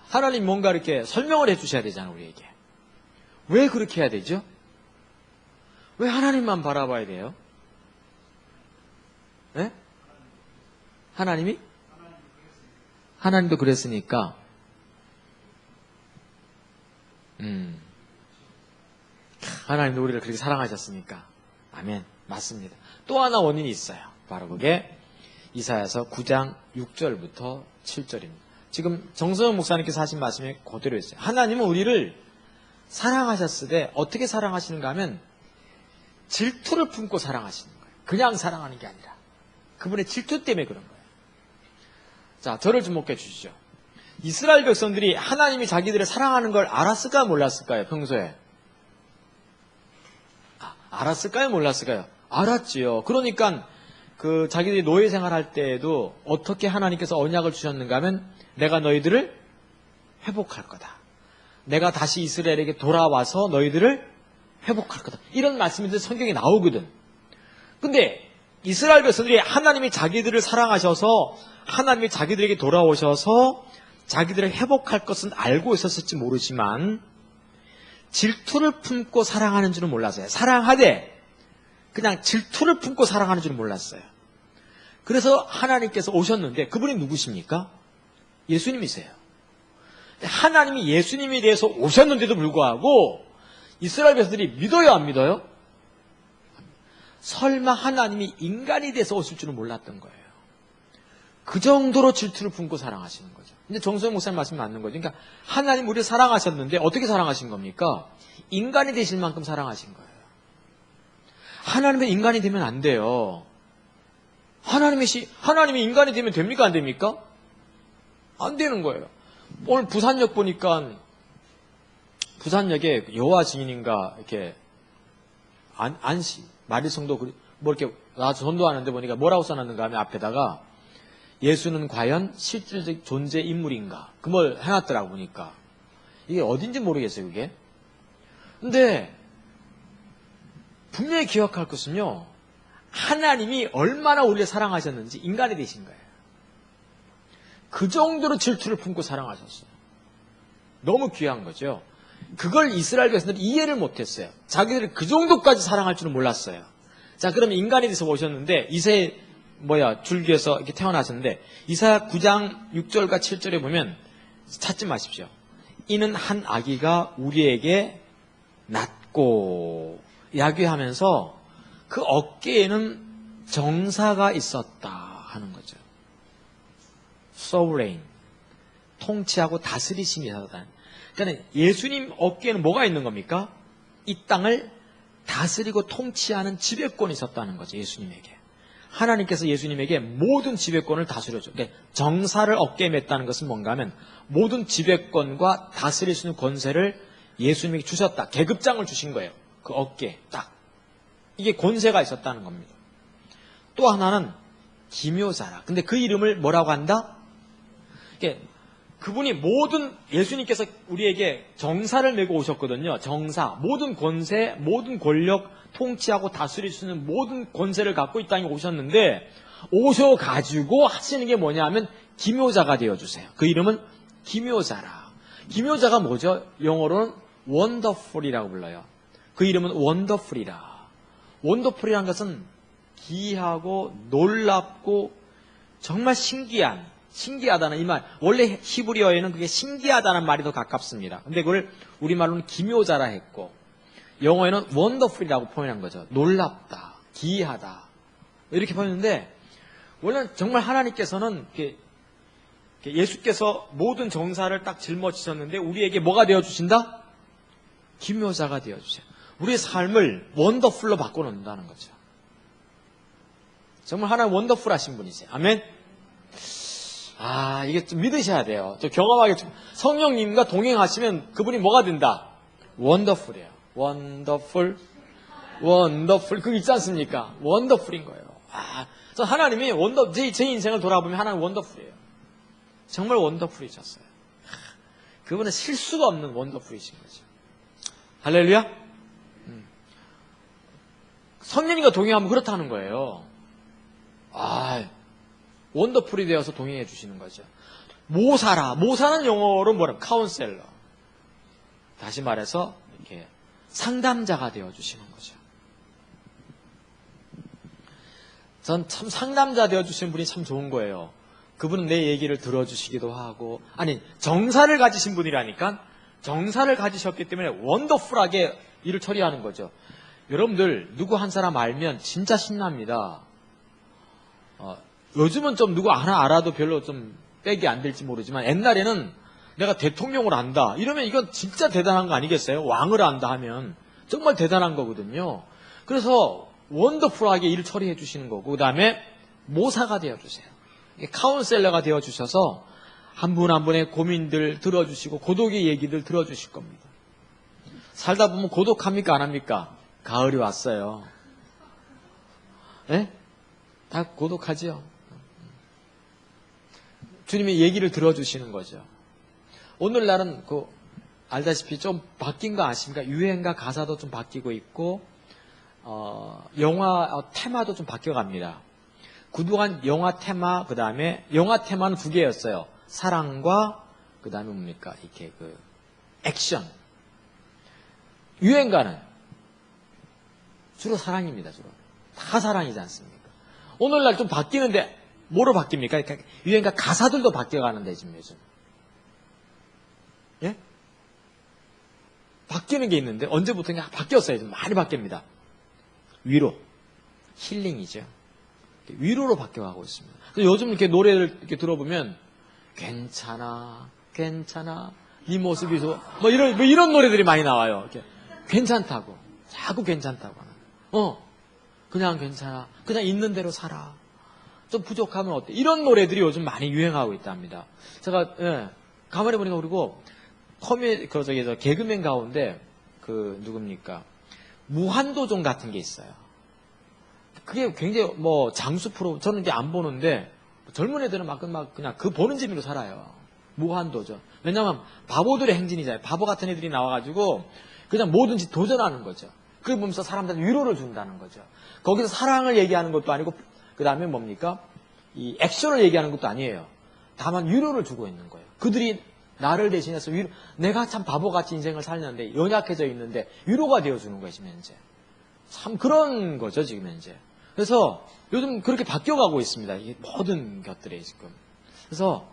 하나님 뭔가 이렇게 설명을 해주셔야 되잖아요. 우리에게 왜 그렇게 해야 되죠? 왜 하나님만 바라봐야 돼요? 네? 하나님도 그랬으니까. 하나님도 우리를 그렇게 사랑하셨으니까. 아멘. 맞습니다. 또 하나 원인이 있어요. 바로 그게 이사야서 9장 6절부터 7절입니다. 지금 정성현 목사님께서 하신 말씀이 그대로 있어요. 하나님은 우리를 사랑하셨으되 어떻게 사랑하시는가 하면 질투를 품고 사랑하시는 거예요. 그냥 사랑하는 게 아니라 그분의 질투 때문에 그런 거예요. 자, 저를 주목해 주시죠. 이스라엘 백성들이 하나님이 자기들을 사랑하는 걸 알았을까요? 몰랐을까요? 평소에 알았을까요? 몰랐을까요? 알았지요. 그러니까 자기들이 노예 생활할 때에도 어떻게 하나님께서 언약을 주셨는가 하면 내가 너희들을 회복할 거다. 내가 다시 이스라엘에게 돌아와서 너희들을 회복할 거다. 이런 말씀이 성경에 나오거든. 근데 이스라엘 백성들이 하나님이 자기들을 사랑하셔서 하나님이 자기들에게 돌아오셔서 자기들을 회복할 것은 알고 있었을지 모르지만 질투를 품고 사랑하는 줄은 몰랐어요. 사랑하되 그냥 질투를 품고 사랑하는 줄은 몰랐어요. 그래서 하나님께서 오셨는데 그분이 누구십니까? 예수님이세요. 하나님이 예수님에 대해서 오셨는데도 불구하고 이스라엘 백성들이 믿어요, 안 믿어요? 설마 하나님이 인간이 돼서 오실 줄은 몰랐던 거예요. 그 정도로 질투를 품고 사랑하시는 거죠. 근데 정소영 목사님 말씀이 맞는 거죠. 그러니까 하나님 우리를 사랑하셨는데 어떻게 사랑하신 겁니까? 인간이 되실 만큼 사랑하신 거예요. 하나님은 인간이 되면 안 돼요. 하나님이 인간이 되면 됩니까? 안 됩니까? 안 되는 거예요. 오늘 부산역 보니까 부산역에 여호와 증인인가 이렇게 안시 마리성도 뭐 이렇게 나와서 전도하는데 보니까 뭐라고 써놨는가 하면 앞에다가 예수는 과연 실질적 존재 인물인가 그걸 해놨더라고 보니까 이게 어딘지 모르겠어요 그게. 근데 분명히 기억할 것은요 하나님이 얼마나 우리를 사랑하셨는지 인간이 되신 거예요. 그 정도로 질투를 품고 사랑하셨어요. 너무 귀한 거죠. 그걸 이스라엘 백성들이 이해를 못했어요. 자기들이 그 정도까지 사랑할 줄은 몰랐어요. 자, 그러면 인간이 돼서 오셨는데 줄기에서 이렇게 태어나셨는데 이사야 9장 6절과 7절에 보면 찾지 마십시오. 이는 한 아기가 우리에게 낳고 야기하면서 그 어깨에는 정사가 있었다 하는 거죠. sovereign, 통치하고 다스리심이 있었다. 그러니까 예수님 어깨에는 뭐가 있는 겁니까? 이 땅을 다스리고 통치하는 지배권이 있었다는 거죠. 예수님에게. 하나님께서 예수님에게 모든 지배권을 다스려줘. 그러니까 정사를 어깨에 맸다는 것은 뭔가 하면 모든 지배권과 다스릴 수 있는 권세를 예수님에게 주셨다. 계급장을 주신 거예요. 그 어깨에 딱. 이게 권세가 있었다는 겁니다. 또 하나는 기묘자라. 근데 그 이름을 뭐라고 한다? 그분이 모든, 예수님께서 우리에게 정사를 메고 오셨거든요. 정사, 모든 권세, 모든 권력, 통치하고 다스릴 수 있는 모든 권세를 갖고 이 땅에 오셨는데, 오셔가지고 하시는 게 뭐냐 하면 기묘자가 되어주세요. 그 이름은 기묘자라. 기묘자가 뭐죠? 영어로는 wonderful이라고 불러요. 그 이름은 wonderful이라. wonderful이라는 것은 기이하고 놀랍고 정말 신기하다는 이 말. 원래 히브리어에는 그게 신기하다는 말이 더 가깝습니다. 근데 그걸 우리말로는 기묘자라 했고, 영어에는 wonderful이라고 표현한 거죠. 놀랍다, 기이하다. 이렇게 표현했는데, 원래는 정말 하나님께서는 예수께서 모든 정사를 딱 짊어지셨는데, 우리에게 뭐가 되어주신다? 기묘자가 되어주세요. 우리의 삶을 원더풀로 바꿔놓는다는 거죠. 정말 하나님 원더풀 하신 분이세요. 아멘? 이게 좀 믿으셔야 돼요. 좀 경험하게, 성령님과 동행하시면 그분이 뭐가 된다? 원더풀이에요. 원더풀. 그거 있지 않습니까? 원더풀인 거예요. 그래서 하나님이 제 인생을 돌아보면 하나님 원더풀이에요. 정말 원더풀이셨어요. 그분은 실수가 없는 원더풀이신 거죠. 할렐루야? 성령님과 동행하면 그렇다는 거예요. 원더풀이 되어서 동행해 주시는 거죠. 모사라. 모사는 영어로 뭐라? 카운셀러. 다시 말해서 이렇게 상담자가 되어 주시는 거죠. 전 참 상담자 되어 주시는 분이 참 좋은 거예요. 그분은 내 얘기를 들어주시기도 하고, 정사를 가지신 분이라니까. 정사를 가지셨기 때문에 원더풀하게 일을 처리하는 거죠. 여러분들 누구 한 사람 알면 진짜 신납니다. 요즘은 좀 누구 하나 알아도 별로 좀 백이 안 될지 모르지만, 옛날에는 내가 대통령을 안다 이러면 이건 진짜 대단한 거 아니겠어요? 왕을 안다 하면 정말 대단한 거거든요. 그래서 원더풀하게 일을 처리해 주시는 거고, 그 다음에 모사가 되어주세요. 카운셀러가 되어주셔서 한 분 한 분의 고민들 들어주시고 고독의 얘기들 들어주실 겁니다. 살다 보면 고독합니까? 안 합니까? 가을이 왔어요. 네? 다 고독하지요. 주님의 얘기를 들어주시는 거죠. 오늘날은 알다시피 좀 바뀐 거 아십니까? 유행과 가사도 좀 바뀌고 있고, 영화 테마도 좀 바뀌어갑니다. 그동안 영화 테마, 그 다음에 영화 테마는 두 개였어요. 사랑과 그 다음에 뭡니까? 이렇게 액션. 유행가는 주로 사랑입니다. 주로 다 사랑이지 않습니까? 오늘날 좀 바뀌는데 뭐로 바뀝니까? 그러니까 유행가 가사들도 바뀌어가는데 지금 요즘. 예? 바뀌는 게 있는데 언제부터인가 바뀌었어요. 좀 많이 바뀝니다. 위로, 힐링이죠. 위로로 바뀌어가고 있습니다. 그래서 요즘 이렇게 노래를 이렇게 들어보면 괜찮아, 네 모습이 뭐 이런 노래들이 많이 나와요. 이렇게 괜찮다고, 자꾸 괜찮다고 하는. 그냥 괜찮아, 그냥 있는 대로 살아. 좀 부족하면 어때? 이런 노래들이 요즘 많이 유행하고 있답니다. 제가 가만히 보니까 그리고 개그맨 가운데 누굽니까? 무한도전 같은 게 있어요. 그게 굉장히 장수 프로, 저는 이제 안 보는데 젊은 애들은 막 그냥 보는 재미로 살아요. 무한도전. 왜냐면 바보들의 행진이잖아요. 바보 같은 애들이 나와가지고 그냥 뭐든지 도전하는 거죠. 그걸 보면서 사람들한테 위로를 준다는 거죠. 거기서 사랑을 얘기하는 것도 아니고, 그 다음에 뭡니까? 이 액션을 얘기하는 것도 아니에요. 다만 위로를 주고 있는 거예요. 그들이 나를 대신해서 내가 참 바보같이 인생을 살는데, 연약해져 있는데 위로가 되어주는 거예요, 지금 현재. 참 그런 거죠, 지금 현재. 그래서 요즘 그렇게 바뀌어가고 있습니다. 이 모든 것들이 지금. 그래서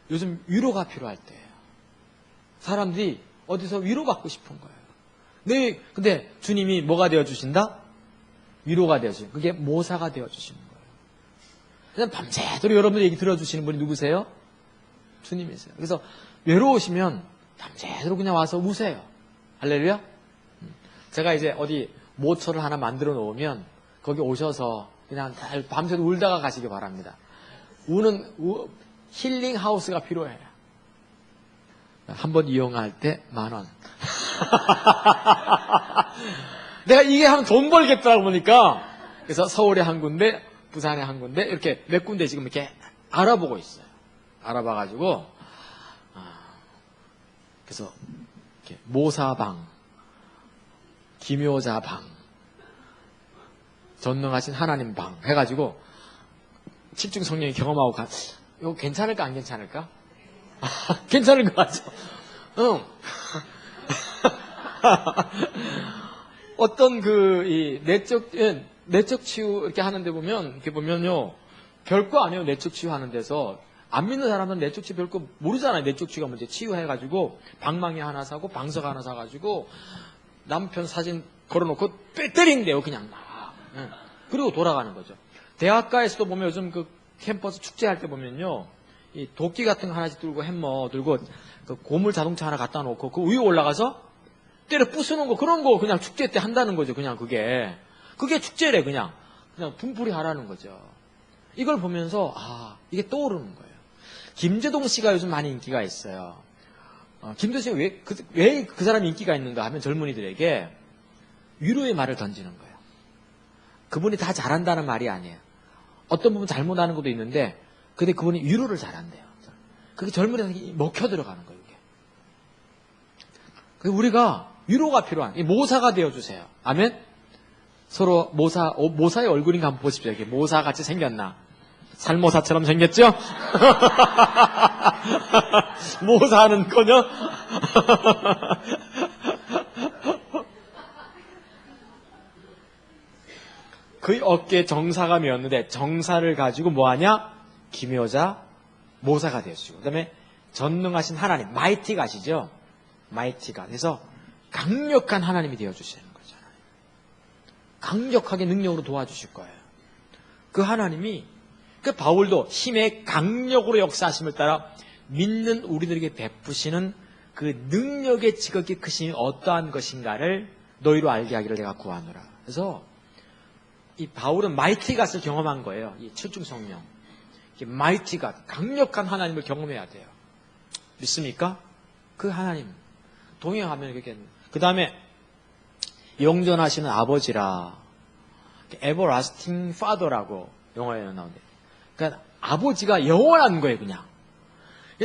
요즘 위로가 필요할 때예요. 사람들이 어디서 위로받고 싶은 거예요. 근데 주님이 뭐가 되어주신다? 위로가 되어주신, 그게 모사가 되어주시는 거예요. 그냥 밤새도록 여러분들 얘기 들어주시는 분이 누구세요? 주님이세요. 그래서 외로우시면 밤새도록 그냥 와서 우세요. 할렐루야? 제가 이제 어디 모처를 하나 만들어 놓으면 거기 오셔서 그냥 밤새도 울다가 가시기 바랍니다. 힐링 하우스가 필요해요. 한번 이용할 때 10,000원. 내가 이게 하면 돈 벌겠다고 보니까 그래서 서울에 한 군데, 부산에 한 군데 이렇게 몇 군데 지금 이렇게 알아보고 있어요. 알아봐가지고 그래서 이렇게 모사방, 기묘자방, 전능하신 하나님 방 해가지고 칠중 성령이 경험하고 이거 괜찮을까 안 괜찮을까? 괜찮을 것 같죠? 응. 어떤 이 내적 치유 이렇게 하는데 이렇게 보면요. 별거 아니에요. 내적 치유 하는 데서. 안 믿는 사람은 내적 치유 별거 모르잖아요. 내적 치유가 뭔지 치유해가지고 방망이 하나 사고 방석 하나 사가지고 남편 사진 걸어놓고 때린대요. 그냥 막. 그리고 돌아가는 거죠. 대학가에서도 보면 요즘 그 캠퍼스 축제할 때 보면요. 이 도끼 같은 거 하나씩 들고 햄머 들고 그 고물 자동차 하나 갖다 놓고 그 위에 올라가서 때려 부수는 거 그런 거 그냥 축제 때 한다는 거죠. 그냥 그게 축제래. 그냥 분풀이 하라는 거죠. 이걸 보면서 이게 떠오르는 거예요. 김재동 씨가 요즘 많이 인기가 있어요. 김재동 씨가 왜 그 사람이 인기가 있는가 하면 젊은이들에게 위로의 말을 던지는 거예요. 그분이 다 잘한다는 말이 아니에요. 어떤 부분 잘못하는 것도 있는데 근데 그분이 위로를 잘한대요. 그게 젊은이들에게 먹혀 들어가는 거예요. 이게. 그래서 우리가 위로가 필요한 모사가 되어주세요. 아멘? 서로 모사의 얼굴인가 한번 보십시오. 이렇게 모사같이 생겼나? 살모사처럼 생겼죠? 모사는커녕 그의 어깨에 정사가 메었는데 정사를 가지고 뭐하냐? 기묘자, 모사가 되어주시고 그 다음에 전능하신 하나님, 마이티 가시죠? 마이티가 그래서 강력한 하나님이 되어주시는 거잖아요. 강력하게 능력으로 도와주실 거예요. 그 하나님이 그 바울도 힘의 강력으로 역사하심을 따라 믿는 우리들에게 베푸시는 그 능력의 지극히 크심이 어떠한 것인가를 너희로 알게 하기를 내가 구하노라. 그래서 이 바울은 마이티 갓을 경험한 거예요. 이 칠중 성령. 마이티 갓, 강력한 하나님을 경험해야 돼요. 믿습니까? 그 하나님 동행하면 이렇게. 그 다음에 영존하시는 아버지라, everlasting father라고 영어에 나오는데, 그러니까 아버지가 영원한 거예요. 그냥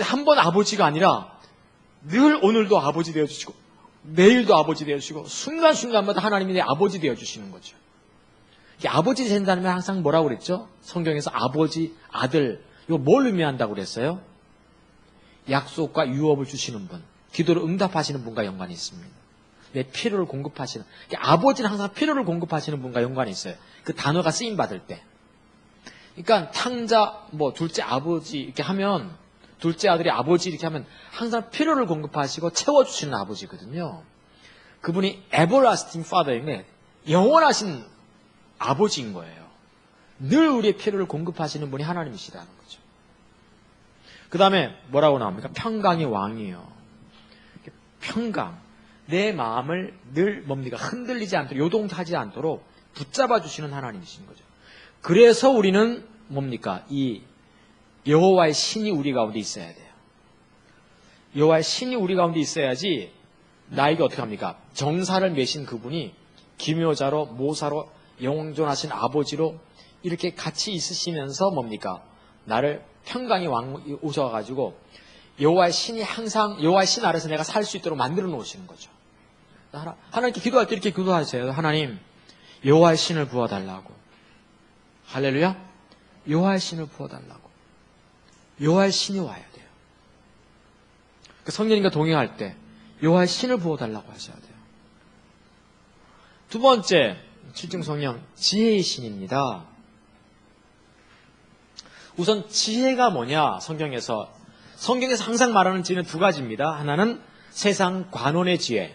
한 번 아버지가 아니라 늘 오늘도 아버지 되어주시고 내일도 아버지 되어주시고 순간순간마다 하나님이 내 아버지 되어주시는 거죠. 아버지 된다는 말 항상 뭐라고 그랬죠? 성경에서 아버지, 아들, 이거 뭘 의미한다고 그랬어요? 약속과 유업을 주시는 분, 기도를 응답하시는 분과 연관이 있습니다. 내 필요를 공급하시는, 아버지는 항상 필요를 공급하시는 분과 연관이 있어요. 그 단어가 쓰임 받을 때. 그러니까 탕자, 둘째 아버지 이렇게 하면, 둘째 아들이 아버지 이렇게 하면 항상 필요를 공급하시고 채워주시는 아버지거든요. 그분이 everlasting father인데 영원하신 아버지인 거예요. 늘 우리의 필요를 공급하시는 분이 하나님이시라는 거죠. 그 다음에 뭐라고 나옵니까? 평강의 왕이에요. 평강. 내 마음을 늘 뭡니까? 흔들리지 않도록, 요동하지 않도록 붙잡아 주시는 하나님이신 거죠. 그래서 우리는 뭡니까? 이 여호와의 신이 우리 가운데 있어야 돼요. 여호와의 신이 우리 가운데 있어야지 나에게 어떻게 합니까? 정사를 메신 그분이 기묘자로, 모사로, 영존하신 아버지로 이렇게 같이 있으시면서 뭡니까? 나를 평강의 왕 오셔가지고 여호와의 신이 항상 여호와의 신 아래서 내가 살 수 있도록 만들어 놓으시는 거죠. 하나님께 기도할 때 이렇게 기도하세요. 하나님, 여호와의 신을 부어달라고. 할렐루야. 여호와의 신을 부어달라고. 여호와의 신이 와야 돼요. 그 성령님과 동행할 때 여호와의 신을 부어달라고 하셔야 돼요. 두 번째, 칠중 성령, 지혜의 신입니다. 우선 지혜가 뭐냐? 성경에서 항상 말하는 지혜는 두 가지입니다. 하나는 세상 관원의 지혜,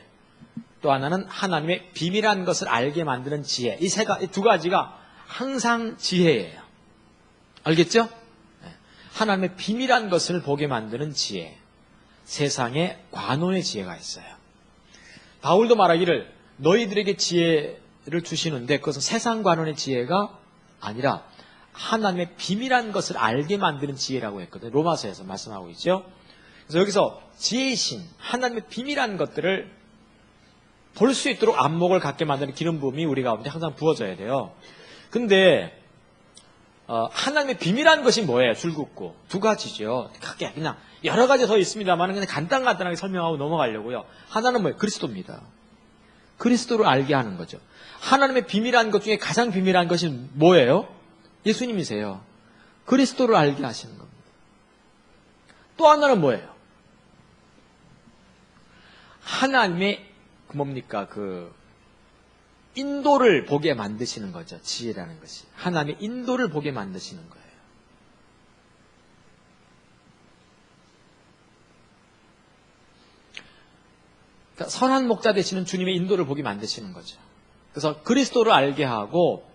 또 하나는 하나님의 비밀한 것을 알게 만드는 지혜. 이 두 가지가 항상 지혜예요. 알겠죠? 하나님의 비밀한 것을 보게 만드는 지혜, 세상에 관원의 지혜가 있어요. 바울도 말하기를 너희들에게 지혜 주시는데 그것은 세상 관원의 지혜가 아니라 하나님의 비밀한 것을 알게 만드는 지혜라고 했거든요. 로마서에서 말씀하고 있죠. 그래서 여기서 지혜의 신, 하나님의 비밀한 것들을 볼 수 있도록 안목을 갖게 만드는 기름 부음이 우리 가운데 항상 부어져야 돼요. 근데 하나님의 비밀한 것이 뭐예요? 줄긋고 두 가지죠. 크게 그냥 여러 가지 더 있습니다만 그냥 간단하게 설명하고 넘어가려고요. 하나는 뭐예요? 그리스도입니다. 그리스도를 알게 하는 거죠. 하나님의 비밀한 것 중에 가장 비밀한 것이 뭐예요? 예수님이세요. 그리스도를 알게 하시는 겁니다. 또 하나는 뭐예요? 하나님의 뭡니까? 인도를 보게 만드시는 거죠. 지혜라는 것이. 하나님의 인도를 보게 만드시는 거예요. 그러니까 선한 목자 되시는 주님의 인도를 보게 만드시는 거죠. 그래서 그리스도를 알게 하고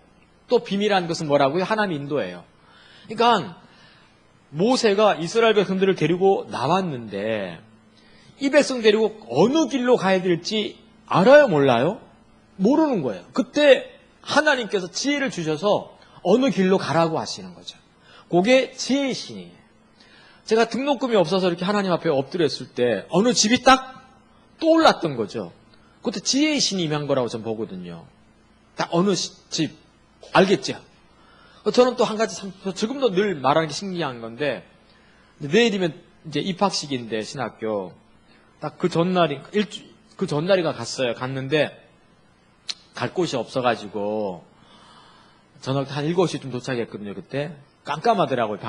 또 비밀한 것은 뭐라고요? 하나님 인도예요. 그러니까 모세가 이스라엘 백성들을 데리고 나왔는데 이 백성 데리고 어느 길로 가야 될지 알아요? 몰라요? 모르는 거예요. 그때 하나님께서 지혜를 주셔서 어느 길로 가라고 하시는 거죠. 그게 지혜의 신이에요. 제가 등록금이 없어서 이렇게 하나님 앞에 엎드렸을 때 어느 집이 딱 떠올랐던 거죠. 그것도 지혜의 신이 임한 거라고 저는 보거든요. 딱 어느 집 알겠죠? 저는 또 한 가지 지금도 늘 말하는 게 신기한 건데 내일이면 이제 입학식인데 신학교 딱 그 전날이가 갔는데 갈 곳이 없어가지고 저녁 한 7시쯤 도착했거든요. 그때 깜깜하더라고요.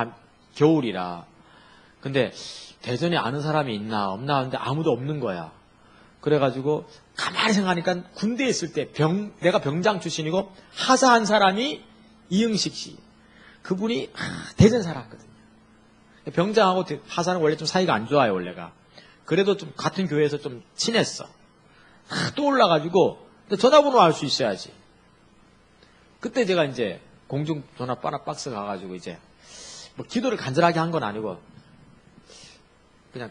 겨울이라. 근데 대전에 아는 사람이 있나 없나 하는데 아무도 없는 거야. 그래가지고 가만히 생각하니까 군대에 있을 때 내가 병장 출신이고 하사한 사람이 이응식 씨. 그분이 대전 살았거든요. 병장하고 하사는 원래 좀 사이가 안 좋아요. 원래가. 그래도 좀 같은 교회에서 좀 친했어. 떠올라가지고 전화번호 알 수 있어야지. 그때 제가 이제 공중전화 박스 가가지고 이제 뭐 기도를 간절하게 한 건 아니고 그냥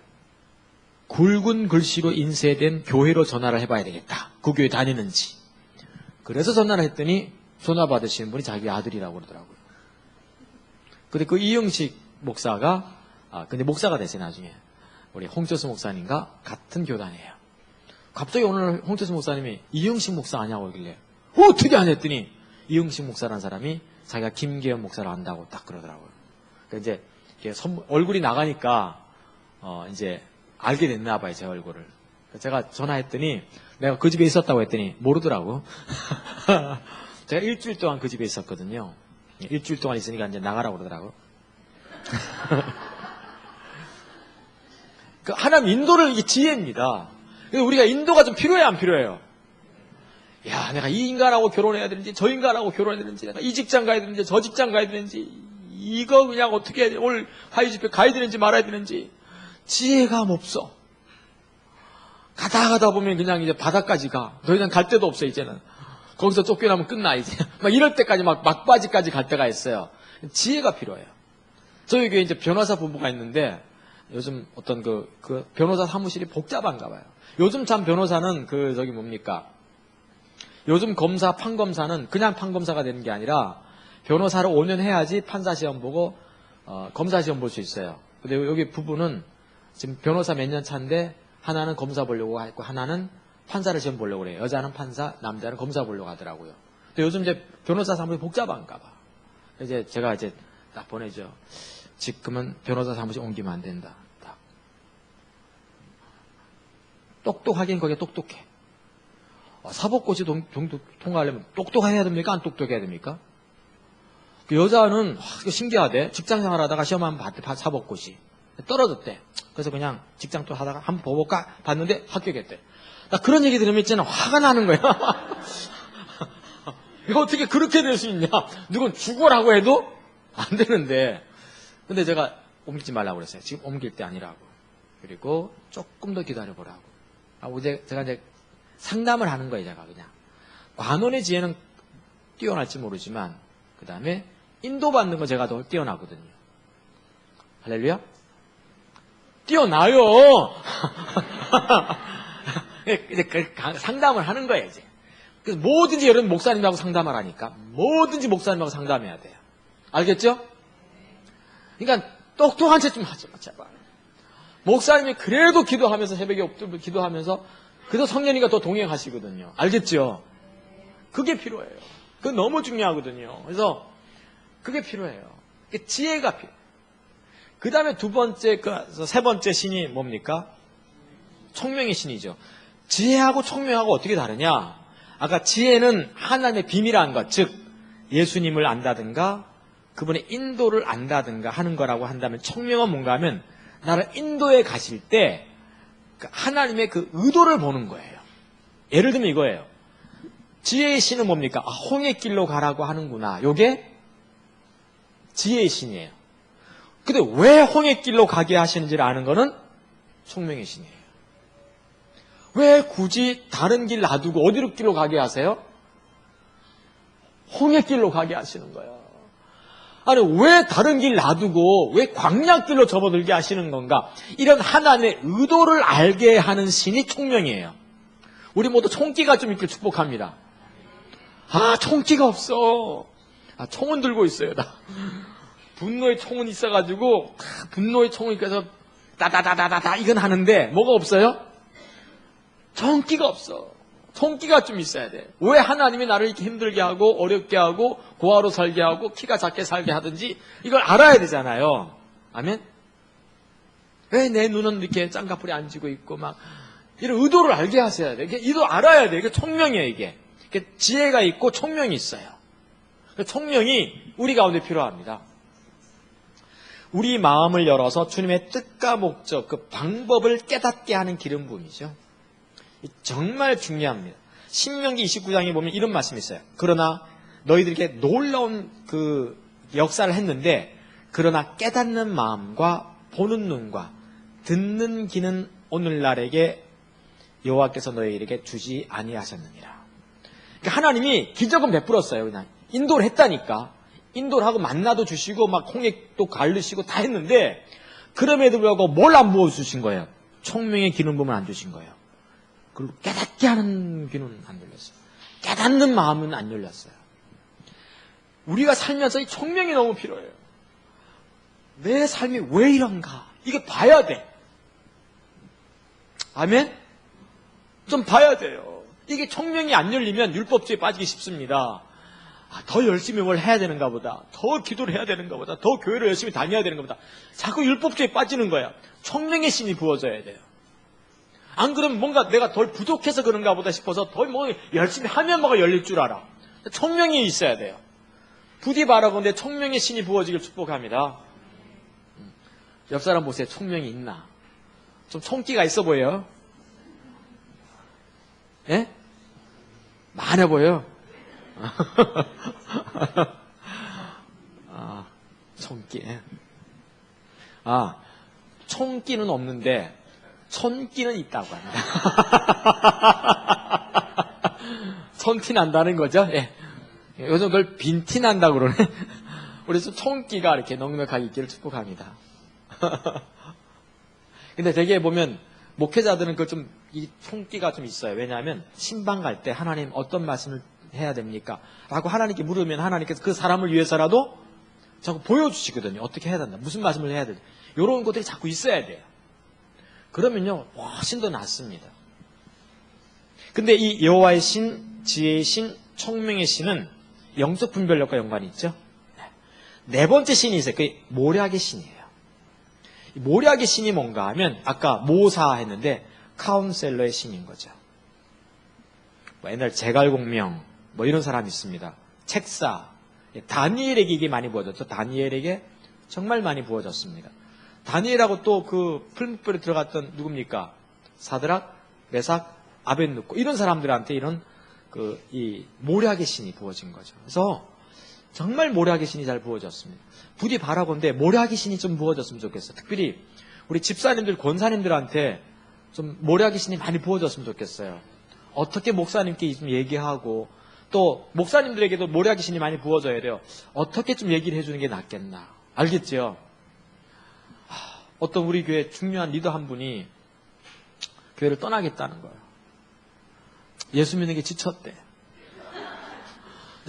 굵은 글씨로 인쇄된 교회로 전화를 해봐야 되겠다. 그 교회 다니는지. 그래서 전화를 했더니 전화 받으시는 분이 자기 아들이라고 그러더라고요. 근데 그 이영식 목사가 근데 목사가 됐어요 나중에. 우리 홍철수 목사님과 같은 교단이에요. 갑자기 오늘 홍철수 목사님이 이영식 목사 아냐고 그러길래 어떻게 안 했더니 이영식 목사라는 사람이 자기가 김계현 목사를 안다고 딱 그러더라고요. 그러니까 이제 얼굴이 나가니까 이제 알게 됐나 봐요 제 얼굴을. 제가 전화했더니 내가 그 집에 있었다고 했더니 모르더라고. 제가 일주일 동안 그 집에 있었거든요. 일주일 동안 있으니까 이제 나가라고 그러더라고. 그 하나님 인도를 이게 지혜입니다. 우리가 인도가 좀 필요해요, 안 필요해요? 야, 내가 이 인간하고 결혼해야 되는지, 저 인간하고 결혼해야 되는지, 내가 이 직장 가야 되는지, 저 직장 가야 되는지, 이거 그냥 어떻게 해야 돼? 오늘 화요 집회 가야 되는지 말아야 되는지, 지혜가 없어. 가다 보면 그냥 이제 바다까지 가. 더 이상 갈 데도 없어, 이제는. 거기서 쫓겨나면 끝나, 이제. 막 이럴 때까지 막바지까지 갈 때가 있어요. 지혜가 필요해요. 저희 교회에 이제 변호사 부부가 있는데, 요즘 어떤 그 변호사 사무실이 복잡한가 봐요. 요즘 참 변호사는 요즘 검사, 판검사는 그냥 판검사가 되는 게 아니라 변호사를 5년 해야지 판사 시험 보고 검사 시험 볼 수 있어요. 근데 여기 부부는 지금 변호사 몇 년 차인데 하나는 검사 보려고 하고 하나는 판사를 시험 보려고 그래요. 여자는 판사, 남자는 검사 보려고 하더라고요. 근데 요즘 이제 변호사 사무실이 복잡한가 봐. 이제 제가 이제 딱 보내죠. 지금은 변호사 사무실 옮기면 안 된다. 딱. 똑똑하긴 거기에 똑똑해. 사법고시 통과하려면 똑똑해야 됩니까? 안 똑똑해야 됩니까? 그 여자는 이거 신기하대. 직장생활 하다가 시험 한번 봤대. 사법고시. 떨어졌대. 그래서 그냥 직장 또 하다가 한번 봐볼까? 봤는데 합격했대. 나 그런 얘기 들으면 있잖아. 화가 나는 거야. 이거 어떻게 그렇게 될 수 있냐? 누군 죽어라고 해도 안 되는데. 근데 제가 옮기지 말라고 그랬어요. 지금 옮길 때 아니라고. 그리고 조금 더 기다려보라고. 제가 이제 상담을 하는 거예요, 제가 그냥. 관원의 지혜는 뛰어날지 모르지만, 그 다음에 인도받는 거 제가 더 뛰어나거든요. 할렐루야? 뛰어나요! 이제 상담을 하는 거예요, 이제. 그래서 뭐든지 여러분 목사님하고 상담을 하니까 뭐든지 목사님하고 상담해야 돼요. 알겠죠? 그러니까 똑똑한 채 좀 하지 마, 제발. 목사님이 그래도 기도하면서 새벽에 엎드려 기도하면서 그래도 성령님과 더 동행하시거든요. 알겠죠? 그게 필요해요. 그건 너무 중요하거든요. 그래서 그게 필요해요. 지혜가 필요해요. 그 다음에 세 번째 신이 뭡니까? 총명의 신이죠. 지혜하고 총명하고 어떻게 다르냐? 아까 지혜는 하나님의 비밀한 것, 즉 예수님을 안다든가 그분의 인도를 안다든가 하는 거라고 한다면, 총명은 뭔가 하면 나를 인도에 가실 때 하나님의 그 의도를 보는 거예요. 예를 들면 이거예요. 지혜의 신은 뭡니까? 홍해 길로 가라고 하는구나. 요게 지혜의 신이에요. 근데 왜 홍해 길로 가게 하시는지를 아는 거는 총명의 신이에요. 왜 굳이 다른 길 놔두고 어디로 길로 가게 하세요? 홍해 길로 가게 하시는 거예요. 아니, 왜 다른 길 놔두고 왜 광야길로 접어들게 하시는 건가? 이런 하나님의 의도를 알게 하는 신이 총명이에요. 우리 모두 총기가 좀 있길 축복합니다. 총기가 없어. 총은 들고 있어요. 나 분노의 총은 있어가지고 분노의 총을 그래서 다다다다다 이건 하는데 뭐가 없어요? 총기가 없어. 총기가 좀 있어야 돼. 왜 하나님이 나를 이렇게 힘들게 하고 어렵게 하고 고아로 살게 하고 키가 작게 살게 하든지 이걸 알아야 되잖아요. 아멘? 왜 내 눈은 이렇게 쌍꺼풀이 안 지고 있고 막 이런 의도를 알게 하셔야 돼. 이게 의도 알아야 돼. 이게 총명이에요. 이게 지혜가 있고 총명이 있어요. 총명이 우리 가운데 필요합니다. 우리 마음을 열어서 주님의 뜻과 목적, 그 방법을 깨닫게 하는 기름 부음이죠. 정말 중요합니다. 신명기 29장에 보면 이런 말씀이 있어요. 그러나 너희들에게 놀라운 그 역사를 했는데, 그러나 깨닫는 마음과 보는 눈과 듣는 귀는 오늘날에게 여호와께서 너희에게 주지 아니하셨느니라. 그러니까 하나님이 기적은 베풀었어요. 그냥 인도를 했다니까. 인도를 하고 만나도 주시고 막 홍해도 가르시고 다 했는데, 그럼에도 불구하고 뭘 안 부어주신 거예요? 총명의 기름 부음을 안 주신 거예요. 그리고 깨닫게 하는 귀는 안 열렸어요. 깨닫는 마음은 안 열렸어요. 우리가 살면서 이 총명이 너무 필요해요. 내 삶이 왜 이런가? 이게 봐야 돼. 아멘? 좀 봐야 돼요. 이게 총명이 안 열리면 율법주의에 빠지기 쉽습니다. 더 열심히 뭘 해야 되는가 보다. 더 기도를 해야 되는가 보다. 더 교회를 열심히 다녀야 되는가 보다. 자꾸 율법주의에 빠지는 거야. 총명의 신이 부어져야 돼요. 안 그러면 뭔가 내가 덜 부족해서 그런가 보다 싶어서 더 뭐 열심히 하면 뭐가 열릴 줄 알아. 총명이 있어야 돼요. 부디 바라건대 총명의 신이 부어지길 축복합니다. 옆 사람 보세요. 총명이 있나? 좀 총기가 있어 보여요? 예? 많아 보여? 총기. 총기는 없는데 손기는 있다고 합니다. 손티 난다는 거죠? 예. 요즘 그걸 빈티 난다고 그러네. 그래서 총기가 이렇게 넉넉하게 있기를 축복합니다. 근데 되게 보면 목회자들은 이 총기가 좀 있어요. 왜냐하면 신방 갈 때 하나님 어떤 말씀을 해야 됩니까? 라고 하나님께 물으면 하나님께서 그 사람을 위해서라도 자꾸 보여주시거든요. 어떻게 해야 된다. 무슨 말씀을 해야 되지. 이런 것들이 자꾸 있어야 돼요. 그러면요, 훨씬 더 낫습니다. 근데 이 여호와의 신, 지혜의 신, 총명의 신은 영적 분별력과 연관이 있죠. 네 번째 신이 있어요. 그게 모략의 신이에요. 모략의 신이 뭔가 하면 아까 모사 했는데 카운셀러의 신인 거죠. 옛날 제갈공명 이런 사람이 있습니다. 책사, 다니엘에게 이게 많이 부어졌죠. 다니엘에게 정말 많이 부어졌습니다. 다니엘하고 또 그 풀무불에 들어갔던 누굽니까? 사드락, 메삭, 아벳느고 이런 사람들한테 이런 이 모략의 신이 부어진 거죠. 그래서 정말 모략의 신이 잘 부어졌습니다. 부디 바라건대 모략의 신이 좀 부어졌으면 좋겠어요. 특별히 우리 집사님들, 권사님들한테 좀 모략의 신이 많이 부어졌으면 좋겠어요. 어떻게 목사님께 좀 얘기하고 또 목사님들에게도 모략의 신이 많이 부어져야 돼요. 어떻게 좀 얘기를 해주는 게 낫겠나. 알겠죠? 어떤 우리 교회 중요한 리더 한 분이 교회를 떠나겠다는 거예요. 예수 믿는 게 지쳤대.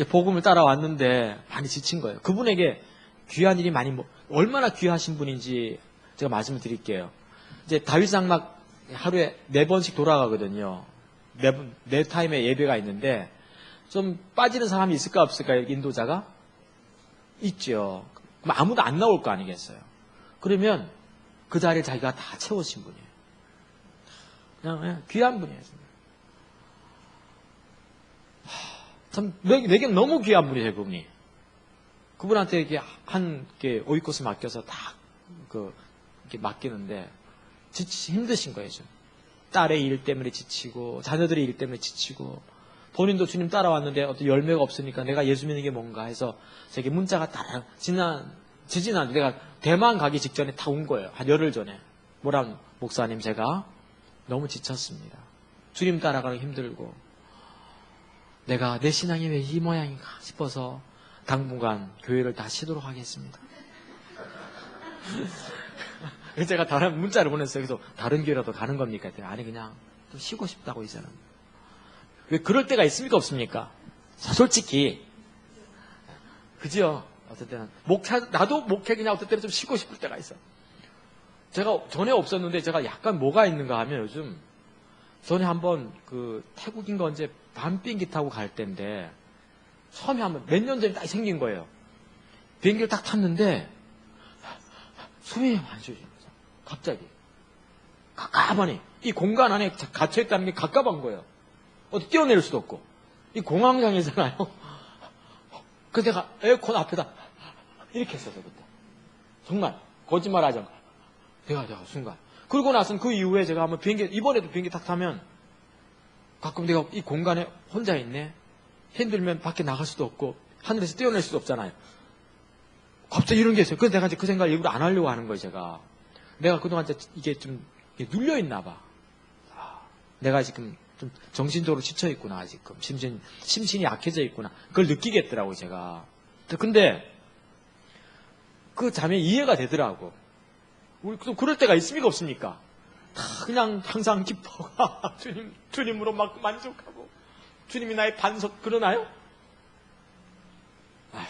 이제 복음을 따라왔는데 많이 지친 거예요. 그분에게 귀한 일이 많이 얼마나 귀하신 분인지 제가 말씀을 드릴게요. 이제 다윗상막 하루에 4번씩 돌아가거든요. 네 타임의 예배가 있는데 좀 빠지는 사람이 있을까 없을까요? 인도자가? 있죠. 그럼 아무도 안 나올 거 아니겠어요. 그러면 그 자리를 자기가 다 채우신 분이에요. 그냥 귀한 분이에요. 참 내게 너무 귀한 분이에요. 그분이. 그분한테 이렇게 한 오이코스 맡겨서 이렇게 맡기는데 힘드신 거예요. 좀. 딸의 일 때문에 지치고 자녀들의 일 때문에 지치고 본인도 주님 따라왔는데 어떤 열매가 없으니까 내가 예수 믿는 게 뭔가 해서 제게 문자가 지난 내가 대만 가기 직전에 다 온 거예요. 한 열흘 전에. 뭐랑 목사님 제가 너무 지쳤습니다. 주님 따라가기 힘들고 내가 내 신앙이 왜 이 모양인가 싶어서 당분간 교회를 다 쉬도록 하겠습니다. 그래서 제가 다른 문자를 보냈어요. 그래서 다른 교회라도 가는 겁니까? 했더니 아니 그냥 좀 쉬고 싶다고 이제는. 왜 그럴 때가 있습니까? 없습니까? 솔직히 그죠? 어떨 때는 나도 목회 그냥 어떨 때는 좀 쉬고 싶을 때가 있어. 제가 전에 없었는데 제가 약간 뭐가 있는가 하면 요즘 전에 한번 태국인가 언제 밤 비행기 타고 갈 때인데 처음에 한번 몇 년 전에 딱 생긴 거예요. 비행기를 딱 탔는데 숨이 안 쉬어지는 거죠. 갑자기. 갑갑하니 이 공간 안에 갇혀있다는 게 갑갑한 거예요. 어디 뛰어내릴 수도 없고. 이 공황장애잖아요. 그래서 내가 에어컨 앞에다 이렇게 했었어 그때. 정말 거짓말하지 않고 내가 순간. 그러고 나서는 그 이후에 제가 한번 이번에도 비행기 딱 타면 가끔 내가 이 공간에 혼자 있네. 힘들면 밖에 나갈 수도 없고 하늘에서 뛰어낼 수도 없잖아요. 갑자기 이런 게 있어요. 그래서 내가 이제 그 생각을 일부러 안 하려고 하는 거예요. 제가. 내가 그동안 이게 좀 눌려있나 봐. 내가 지금 좀 정신적으로 지쳐있구나. 지금 심신이 약해져 있구나. 그걸 느끼겠더라고요. 제가. 근데 그 잠에 이해가 되더라고. 우리 또 그럴 때가 있습니까? 없습니까? 다 그냥 항상 기뻐가 주님으로 막 만족하고 주님이 나의 반석 그러나요? 아휴.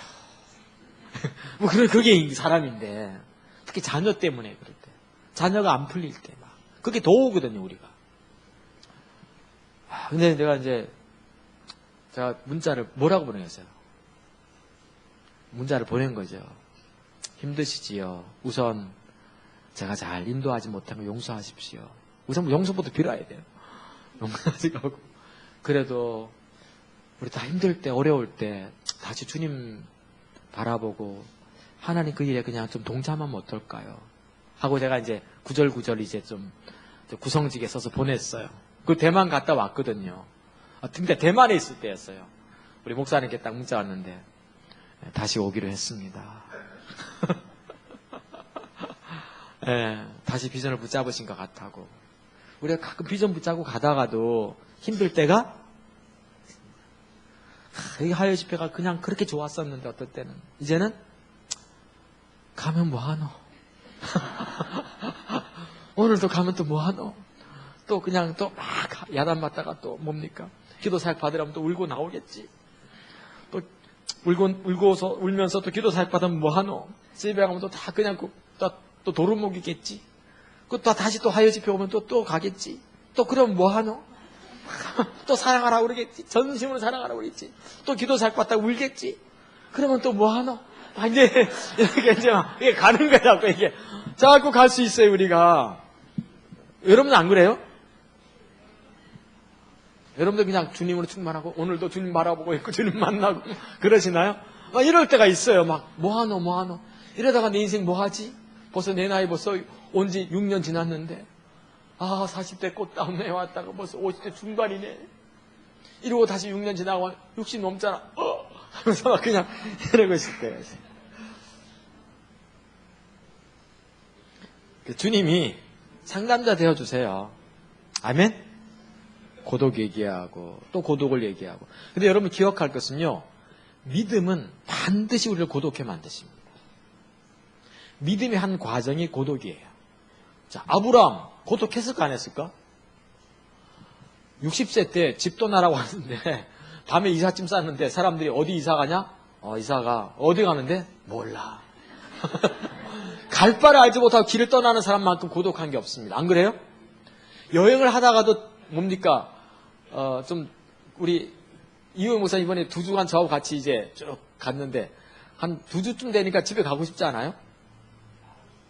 뭐 그게 사람인데 특히 자녀 때문에 그럴 때 자녀가 안 풀릴 때 막 그게 더 오거든요 우리가. 근데 내가 이제 제가 문자를 뭐라고 보내겠어요? 문자를 보낸 거죠. 힘드시지요. 우선 제가 잘 인도하지 못한 거 용서하십시오. 우선 용서부터 빌어야 돼요. 용서하지 말고. 그래도 우리 다 힘들 때 어려울 때 다시 주님 바라보고 하나님 그 일에 그냥 좀 동참하면 어떨까요? 하고 제가 이제 구절구절 이제 좀 구성지게 써서 보냈어요. 그 대만 갔다 왔거든요. 근데 대만에 있을 때였어요. 우리 목사님께 딱 문자 왔는데 다시 오기로 했습니다. 네, 다시 비전을 붙잡으신 것 같다고. 우리가 가끔 비전 붙잡고 가다가도 힘들 때가 이 하여 집회가 그냥 그렇게 좋았었는데 어떨 때는 이제는 가면 뭐하노? 오늘도 가면 또 뭐하노? 또 그냥 또 막 야단 맞다가 또 뭡니까? 기도 사역 받으려면 또 울고 나오겠지. 또 울면서 또 기도 사역 받으면 뭐하노? 집에 가면 또 다 그냥 또 도루묵이겠지. 또 다시 또 하여 집회 오면 또 가겠지. 또 그럼 뭐하노? 또 사랑하라고 그러겠지. 전심으로 사랑하라고 그러겠지. 또 기도 사역 받다가 울겠지. 그러면 또 뭐하노? 이제 이렇게 이제 이게 가는 거야 자꾸 이게 자꾸 갈 수 있어요 우리가. 여러분은 안 그래요? 여러분들 그냥 주님으로 충만하고 오늘도 주님 바라보고 있고 주님 만나고 그러시나요? 막 이럴 때가 있어요. 막 뭐하노 이러다가 내 인생 뭐하지? 벌써 내 나이 벌써 온 지 6년 지났는데 40대 꽃다운에 왔다가 벌써 50대 중반이네. 이러고 다시 6년 지나고 60 넘잖아. 하면서 막 그냥 이러고 있을 때가 있어요. 주님이 상담자 되어주세요. 아멘? 고독 얘기하고 또 고독을 얘기하고. 근데 여러분 기억할 것은요. 믿음은 반드시 우리를 고독해 만드십니다. 믿음의 한 과정이 고독이에요. 자, 아브라함 고독했을까 안 했을까? 60세 때 집 떠나라고 하는데 밤에 이삿짐 쌌는데 사람들이 어디 이사 가냐? 이사가. 어디 가는데? 몰라. 갈 바를 알지 못하고 길을 떠나는 사람만큼 고독한 게 없습니다. 안 그래요? 여행을 하다가도 뭡니까? 좀 우리 이호 목사 이번에 2주간 저하고 같이 이제 쭉 갔는데 한 2주쯤 되니까 집에 가고 싶지 않아요?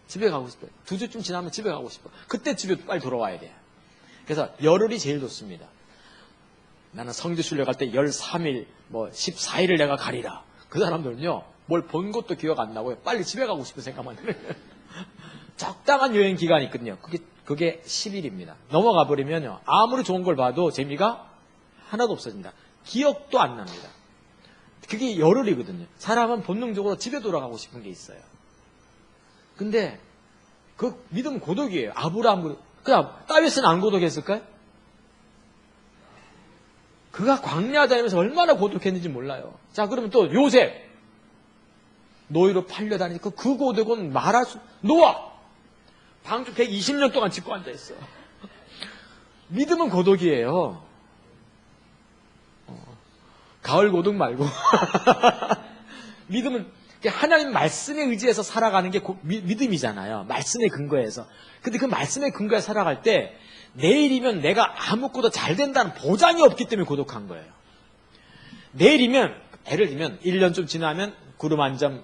집에 가고 싶어요. 2주쯤 지나면 집에 가고 싶어. 그때 집에 빨리 돌아와야 돼요. 그래서 열흘이 제일 좋습니다. 나는 성주 순례 갈 때 13일, 14일을 내가 가리라. 그 사람들은요, 뭘 본 것도 기억 안 나고요. 빨리 집에 가고 싶은 생각만 들어요. 적당한 여행 기간이 있거든요. 그게 10일입니다. 넘어가 버리면요, 아무리 좋은 걸 봐도 재미가 하나도 없어진다. 기억도 안 납니다. 그게 열흘이거든요. 사람은 본능적으로 집에 돌아가고 싶은 게 있어요. 근데 그 믿음은 고독이에요. 아브라함, 그냥 다윗은 안 고독했을까요? 그가 광야 다니면서 얼마나 고독했는지 몰라요. 자, 그러면 또 요셉 노예로 팔려다니니까 그 고독은 말할 수. 노아 방주 120년 동안 짓고 앉아있어. 믿음은 고독이에요. 가을 고독 말고 믿음은 하나님 말씀에 의지해서 살아가는 게 믿음이잖아요. 말씀에 근거해서. 근데 그 말씀에 근거해서 살아갈 때 내일이면 내가 아무것도 잘 된다는 보장이 없기 때문에 고독한 거예요. 내일이면 예를 들면 1년쯤 지나면 구름 한 점,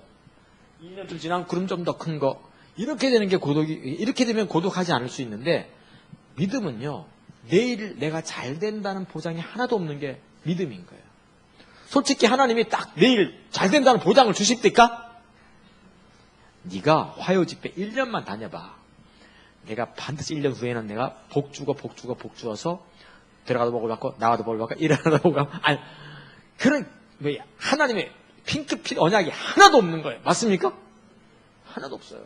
2년쯤 지나면 구름 좀 더 큰 거, 이렇게 되는 게 이렇게 되면 고독하지 않을 수 있는데, 믿음은요, 내일 내가 잘 된다는 보장이 하나도 없는 게 믿음인 거예요. 솔직히 하나님이 딱 내일 잘 된다는 보장을 주십니까? 네가 화요 집회 1년만 다녀봐. 내가 반드시 1년 후에는 내가 복 주어서 들어가도 복을 받고 나가도 복을 받고 일어나도 복을 받고. 아니, 그런 하나님의 핑크빛 언약이 하나도 없는 거예요. 맞습니까? 하나도 없어요.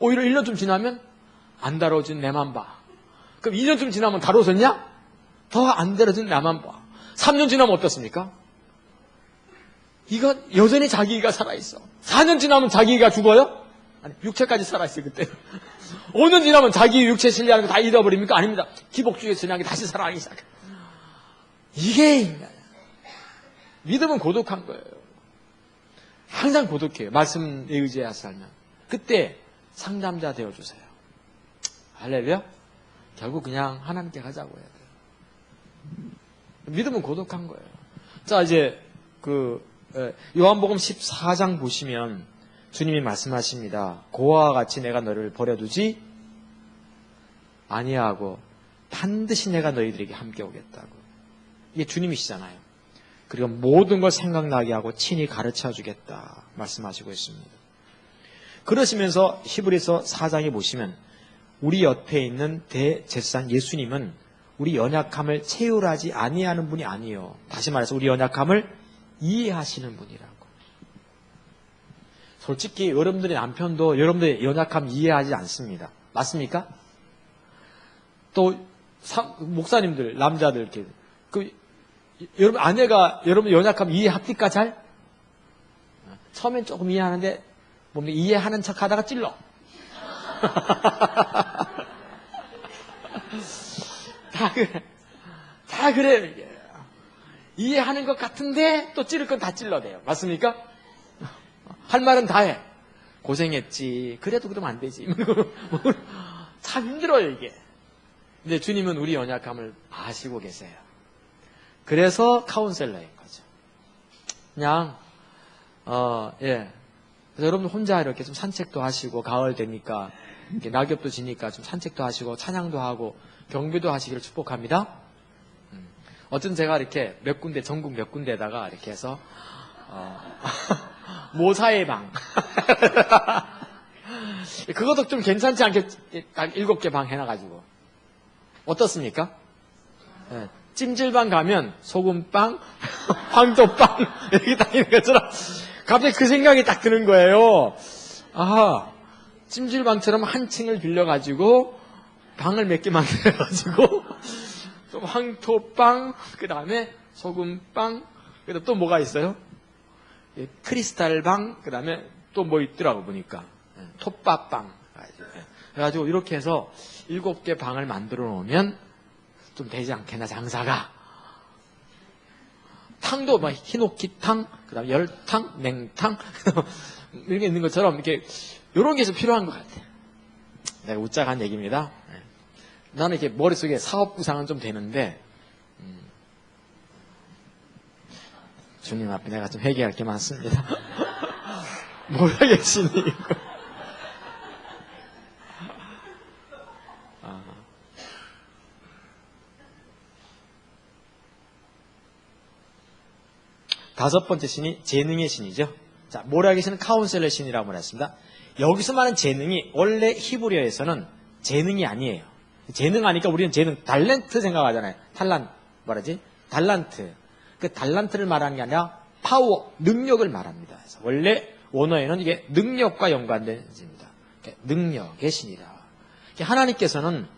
오히려 1년쯤 지나면 안 다뤄진 내만 봐. 그럼 2년쯤 지나면 다뤄졌냐? 더 안 다뤄진 나만 봐. 3년 지나면 어떻습니까? 이건 여전히 자기가 살아있어. 4년 지나면 자기가 죽어요? 아니, 육체까지 살아있어요, 그때. 5년 지나면 자기 육체 신뢰하는 거 다 잃어버립니까? 아닙니다. 기복주의에 신뢰하는 게 다시 살아가기 시작해요. 이게 인간이야. 믿음은 고독한 거예요. 항상 고독해요. 말씀에 의지해서 살면. 그때 상담자 되어주세요. 할렐루야? 결국 그냥 하나님께 가자고 해야 돼요. 믿음은 고독한 거예요. 자, 이제 요한복음 14장 보시면 주님이 말씀하십니다. 고아와 같이 내가 너를 버려두지 아니하고 반드시 내가 너희들에게 함께 오겠다고. 이게 주님이시잖아요. 그리고 모든 걸 생각나게 하고 친히 가르쳐 주겠다 말씀하시고 있습니다. 그러시면서 히브리서 4장에 보시면 우리 옆에 있는 대제사장 예수님은 우리 연약함을 체휼하지 아니하는 분이 아니에요. 다시 말해서 우리 연약함을 이해하시는 분이라고. 솔직히 여러분들의 남편도 여러분들의 연약함 이해하지 않습니다. 맞습니까? 또 목사님들, 남자들 이렇게 여러분 아내가 여러분 연약함 이해합니까 잘? 처음엔 조금 이해하는데 뭡니까? 이해하는 척하다가 찔러. 다 그래요. 이게. 이해하는 것 같은데 또 찌를 건 다 찔러대요. 맞습니까? 할 말은 다 해. 고생했지. 그래도 그러면 안 되지. 참 힘들어요 이게. 근데 주님은 우리 연약함을 아시고 계세요. 그래서 카운셀러인 거죠. 그냥 그래서 여러분 혼자 이렇게 좀 산책도 하시고 가을 되니까 이렇게 낙엽도 지니까 좀 산책도 하시고 찬양도 하고 경배도 하시기를 축복합니다. 어쨌든 제가 이렇게 몇 군데 전국 몇 군데다가 이렇게 해서 모사의 방 그것도 좀 괜찮지 않게 딱 7개 방 해놔가지고 어떻습니까? 네. 찜질방 가면 소금빵, 황토빵 이렇게 다니는 것처럼 갑자기 그 생각이 딱 드는 거예요. 아, 찜질방처럼 한 층을 빌려가지고 방을 몇 개 만들어가지고 좀 황토빵, 그 다음에 소금빵, 그 다음에 또 뭐가 있어요? 크리스탈방, 그 다음에 또 뭐 있더라고 보니까 톱밥빵. 그래가지고 이렇게 해서 7개 방을 만들어 놓으면 좀 되지 않겠나 장사가. 탕도 막 히노키탕, 그다음 열탕, 냉탕 이렇게 있는 것처럼 이렇게 이런 게 좀 필요한 것 같아요. 내가 웃자고 한 얘기입니다. 나는 이렇게 머릿속에 사업 구상은 좀 되는데 주님 앞에 내가 좀 회개할 게 많습니다. 모르겠으니 다섯 번째 신이 재능의 신이죠. 자, 모략의 신은 카운셀러의 신이라고 말했습니다. 여기서 말하는 재능이 원래 히브리어에서는 재능이 아니에요. 재능 하니까 우리는 재능, 달란트 생각하잖아요. 달란트. 그 달란트를 말하는 게 아니라 파워, 능력을 말합니다. 그래서 원래 원어에는 이게 능력과 연관된字입니다. 능력의 신이다. 하나님께서는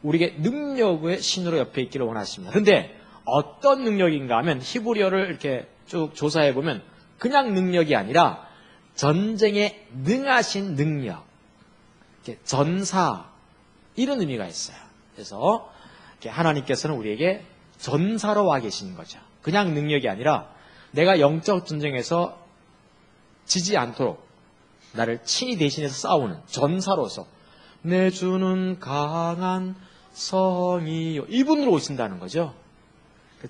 우리에게 능력의 신으로 옆에 있기를 원하십니다. 그런데 어떤 능력인가 하면 히브리어를 이렇게 쭉 조사해 보면 그냥 능력이 아니라 전쟁에 능하신 능력, 전사 이런 의미가 있어요. 그래서 하나님께서는 우리에게 전사로 와 계시는 거죠. 그냥 능력이 아니라 내가 영적 전쟁에서 지지 않도록 나를 친히 대신해서 싸우는 전사로서 내 주는 강한 성이요 이분으로 오신다는 거죠.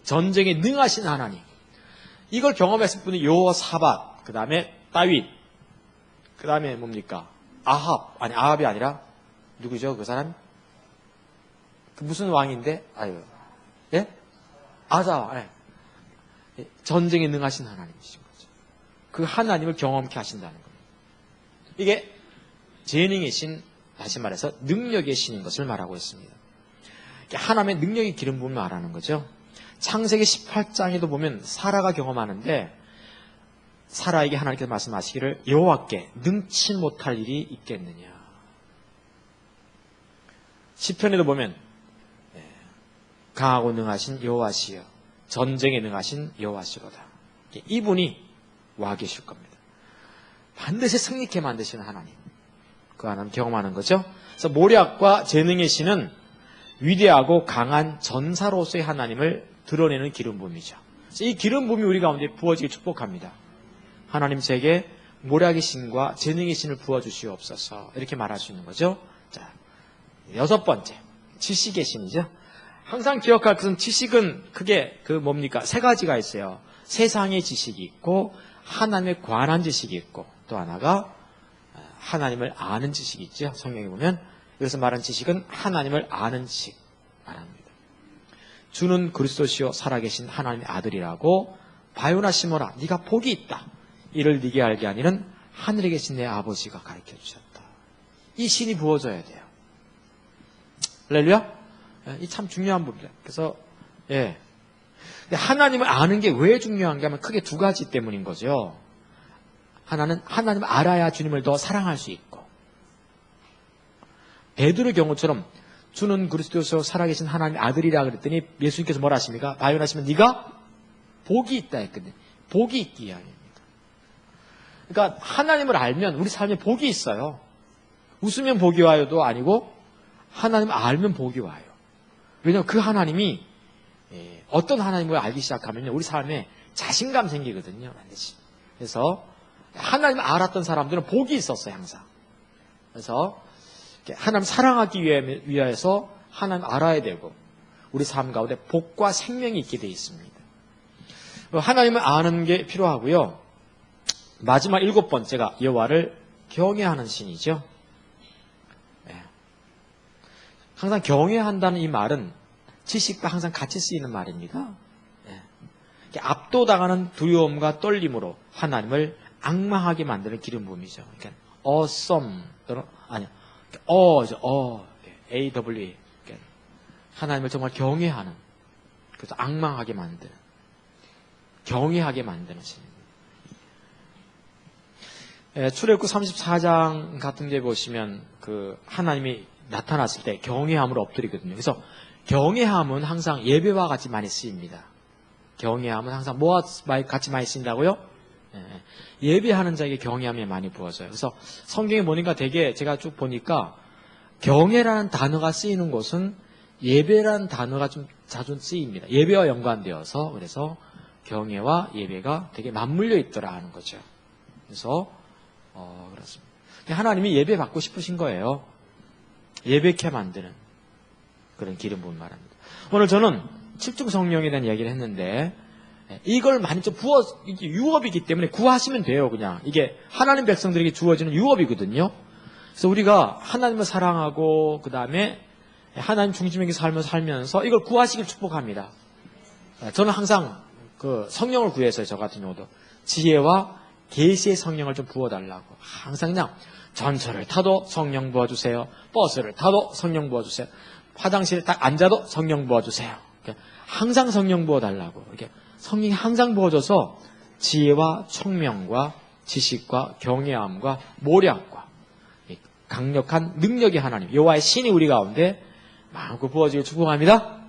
전쟁에 능하신 하나님. 이걸 경험했을 분이 여호사밧, 그 다음에 다윗, 그 다음에 뭡니까? 아합이 아니라 누구죠? 그 사람? 그 무슨 왕인데? 예? 아사. 예. 전쟁에 능하신 하나님이신 거죠. 그 하나님을 경험케 하신다는 겁니다. 이게 재능의 신, 다시 말해서 능력의 신인 것을 말하고 있습니다. 하나님의 능력의 기름 부음을 말하는 거죠. 창세기 18장에도 보면 사라가 경험하는데 사라에게 하나님께서 말씀하시기를 여호와께 능치 못할 일이 있겠느냐. 시편에도 보면 강하고 능하신 여호와시여 전쟁에 능하신 여호와시로다. 이분이 와 계실 겁니다. 반드시 승리케 만드시는 하나님. 그 하나님 경험하는 거죠. 그래서 모략과 재능의 신은 위대하고 강한 전사로서의 하나님을 드러내는 기름 부음이죠. 이 기름 부음이 우리 가운데 부어지게 축복합니다. 하나님 제게 모략의 신과 재능의 신을 부어주시옵소서 이렇게 말할 수 있는 거죠. 자, 여섯 번째 지식의 신이죠. 항상 기억할 것은 지식은 크게 뭡니까? 세 가지가 있어요. 세상의 지식이 있고 하나님에 관한 지식이 있고 또 하나가 하나님을 아는 지식이 있죠. 성경에 보면 여기서 말하는 지식은 하나님을 아는 지식 말합니다. 주는 그리스도시요 살아계신 하나님의 아들이라고 바요나 시모나 네가 복이 있다. 이를 네게 알게 하니는 하늘에 계신 내 아버지가 가르쳐 주셨다. 이 신이 부어져야 돼요. 할렐루야? 이 참 중요한 부분이에요. 그래서 근데 하나님을 아는 게 왜 중요한가 하면 크게 두 가지 때문인 거죠. 하나는 하나님을 알아야 주님을 더 사랑할 수 있고 베드로의 경우처럼 주는 그리스도서 살아계신 하나님의 아들이라 그랬더니 예수님께서 뭐라 하십니까? 바요나시면 네가 복이 있다 했거든요. 복이 있기 이야기입니다. 그러니까 하나님을 알면 우리 삶에 복이 있어요. 웃으면 복이 와요도 아니고 하나님을 알면 복이 와요. 왜냐하면 그 하나님이 어떤 하나님을 알기 시작하면 우리 삶에 자신감 생기거든요. 반드시. 그래서 하나님을 알았던 사람들은 복이 있었어요. 항상. 그래서 하나님 사랑하기 위해서 하나님 알아야 되고 우리 삶 가운데 복과 생명이 있게 되어 있습니다. 하나님을 아는 게 필요하고요. 마지막 일곱 번째가 여호와를 경외하는 신이죠. 항상 경외한다는 이 말은 지식과 항상 같이 쓰이는 말입니다. 압도당하는 두려움과 떨림으로 하나님을 앙망하게 만드는 기름 부음이죠. 그러니까 awesome 또는 AWE 하나님을 정말 경외하는 그래서 앙망하게 만드는 경외하게 만드는 신입니다. 출애굽기 34장 같은 데 보시면 그 하나님이 나타났을 때 경외함으로 엎드리거든요. 그래서 경외함은 항상 예배와 같이 많이 쓰입니다. 경외함은 항상 뭐와 같이 많이 쓰인다고요? 예배하는 자에게 경외함이 많이 부어져요. 그래서 성경에 보니까 되게 제가 쭉 보니까 경외라는 단어가 쓰이는 곳은 예배라는 단어가 좀 자주 쓰입니다. 예배와 연관되어서 그래서 경외와 예배가 되게 맞물려 있더라 하는 거죠. 그래서 그렇습니다. 하나님이 예배 받고 싶으신 거예요. 예배케 만드는 그런 기름 부음 말합니다. 오늘 저는 칠중 성령에 대한 이야기를 했는데 이걸 많이 좀 이게 유업이기 때문에 구하시면 돼요. 그냥 이게 하나님 백성들에게 주어지는 유업이거든요. 그래서 우리가 하나님을 사랑하고 그 다음에 하나님 중심의 삶을 살면서 이걸 구하시길 축복합니다. 저는 항상 그 성령을 구해서요. 저 같은 경우도 지혜와 계시의 성령을 좀 부어달라고 항상 그냥 전철을 타도 성령 부어주세요. 버스를 타도 성령 부어주세요. 화장실에 딱 앉아도 성령 부어주세요. 항상 성령 부어달라고 이렇게 성령이 항상 부어져서 지혜와 총명과 지식과 경외함과 모략과 강력한 능력의 하나님 여호와의 신이 우리 가운데 마음껏 부어지길 축복합니다.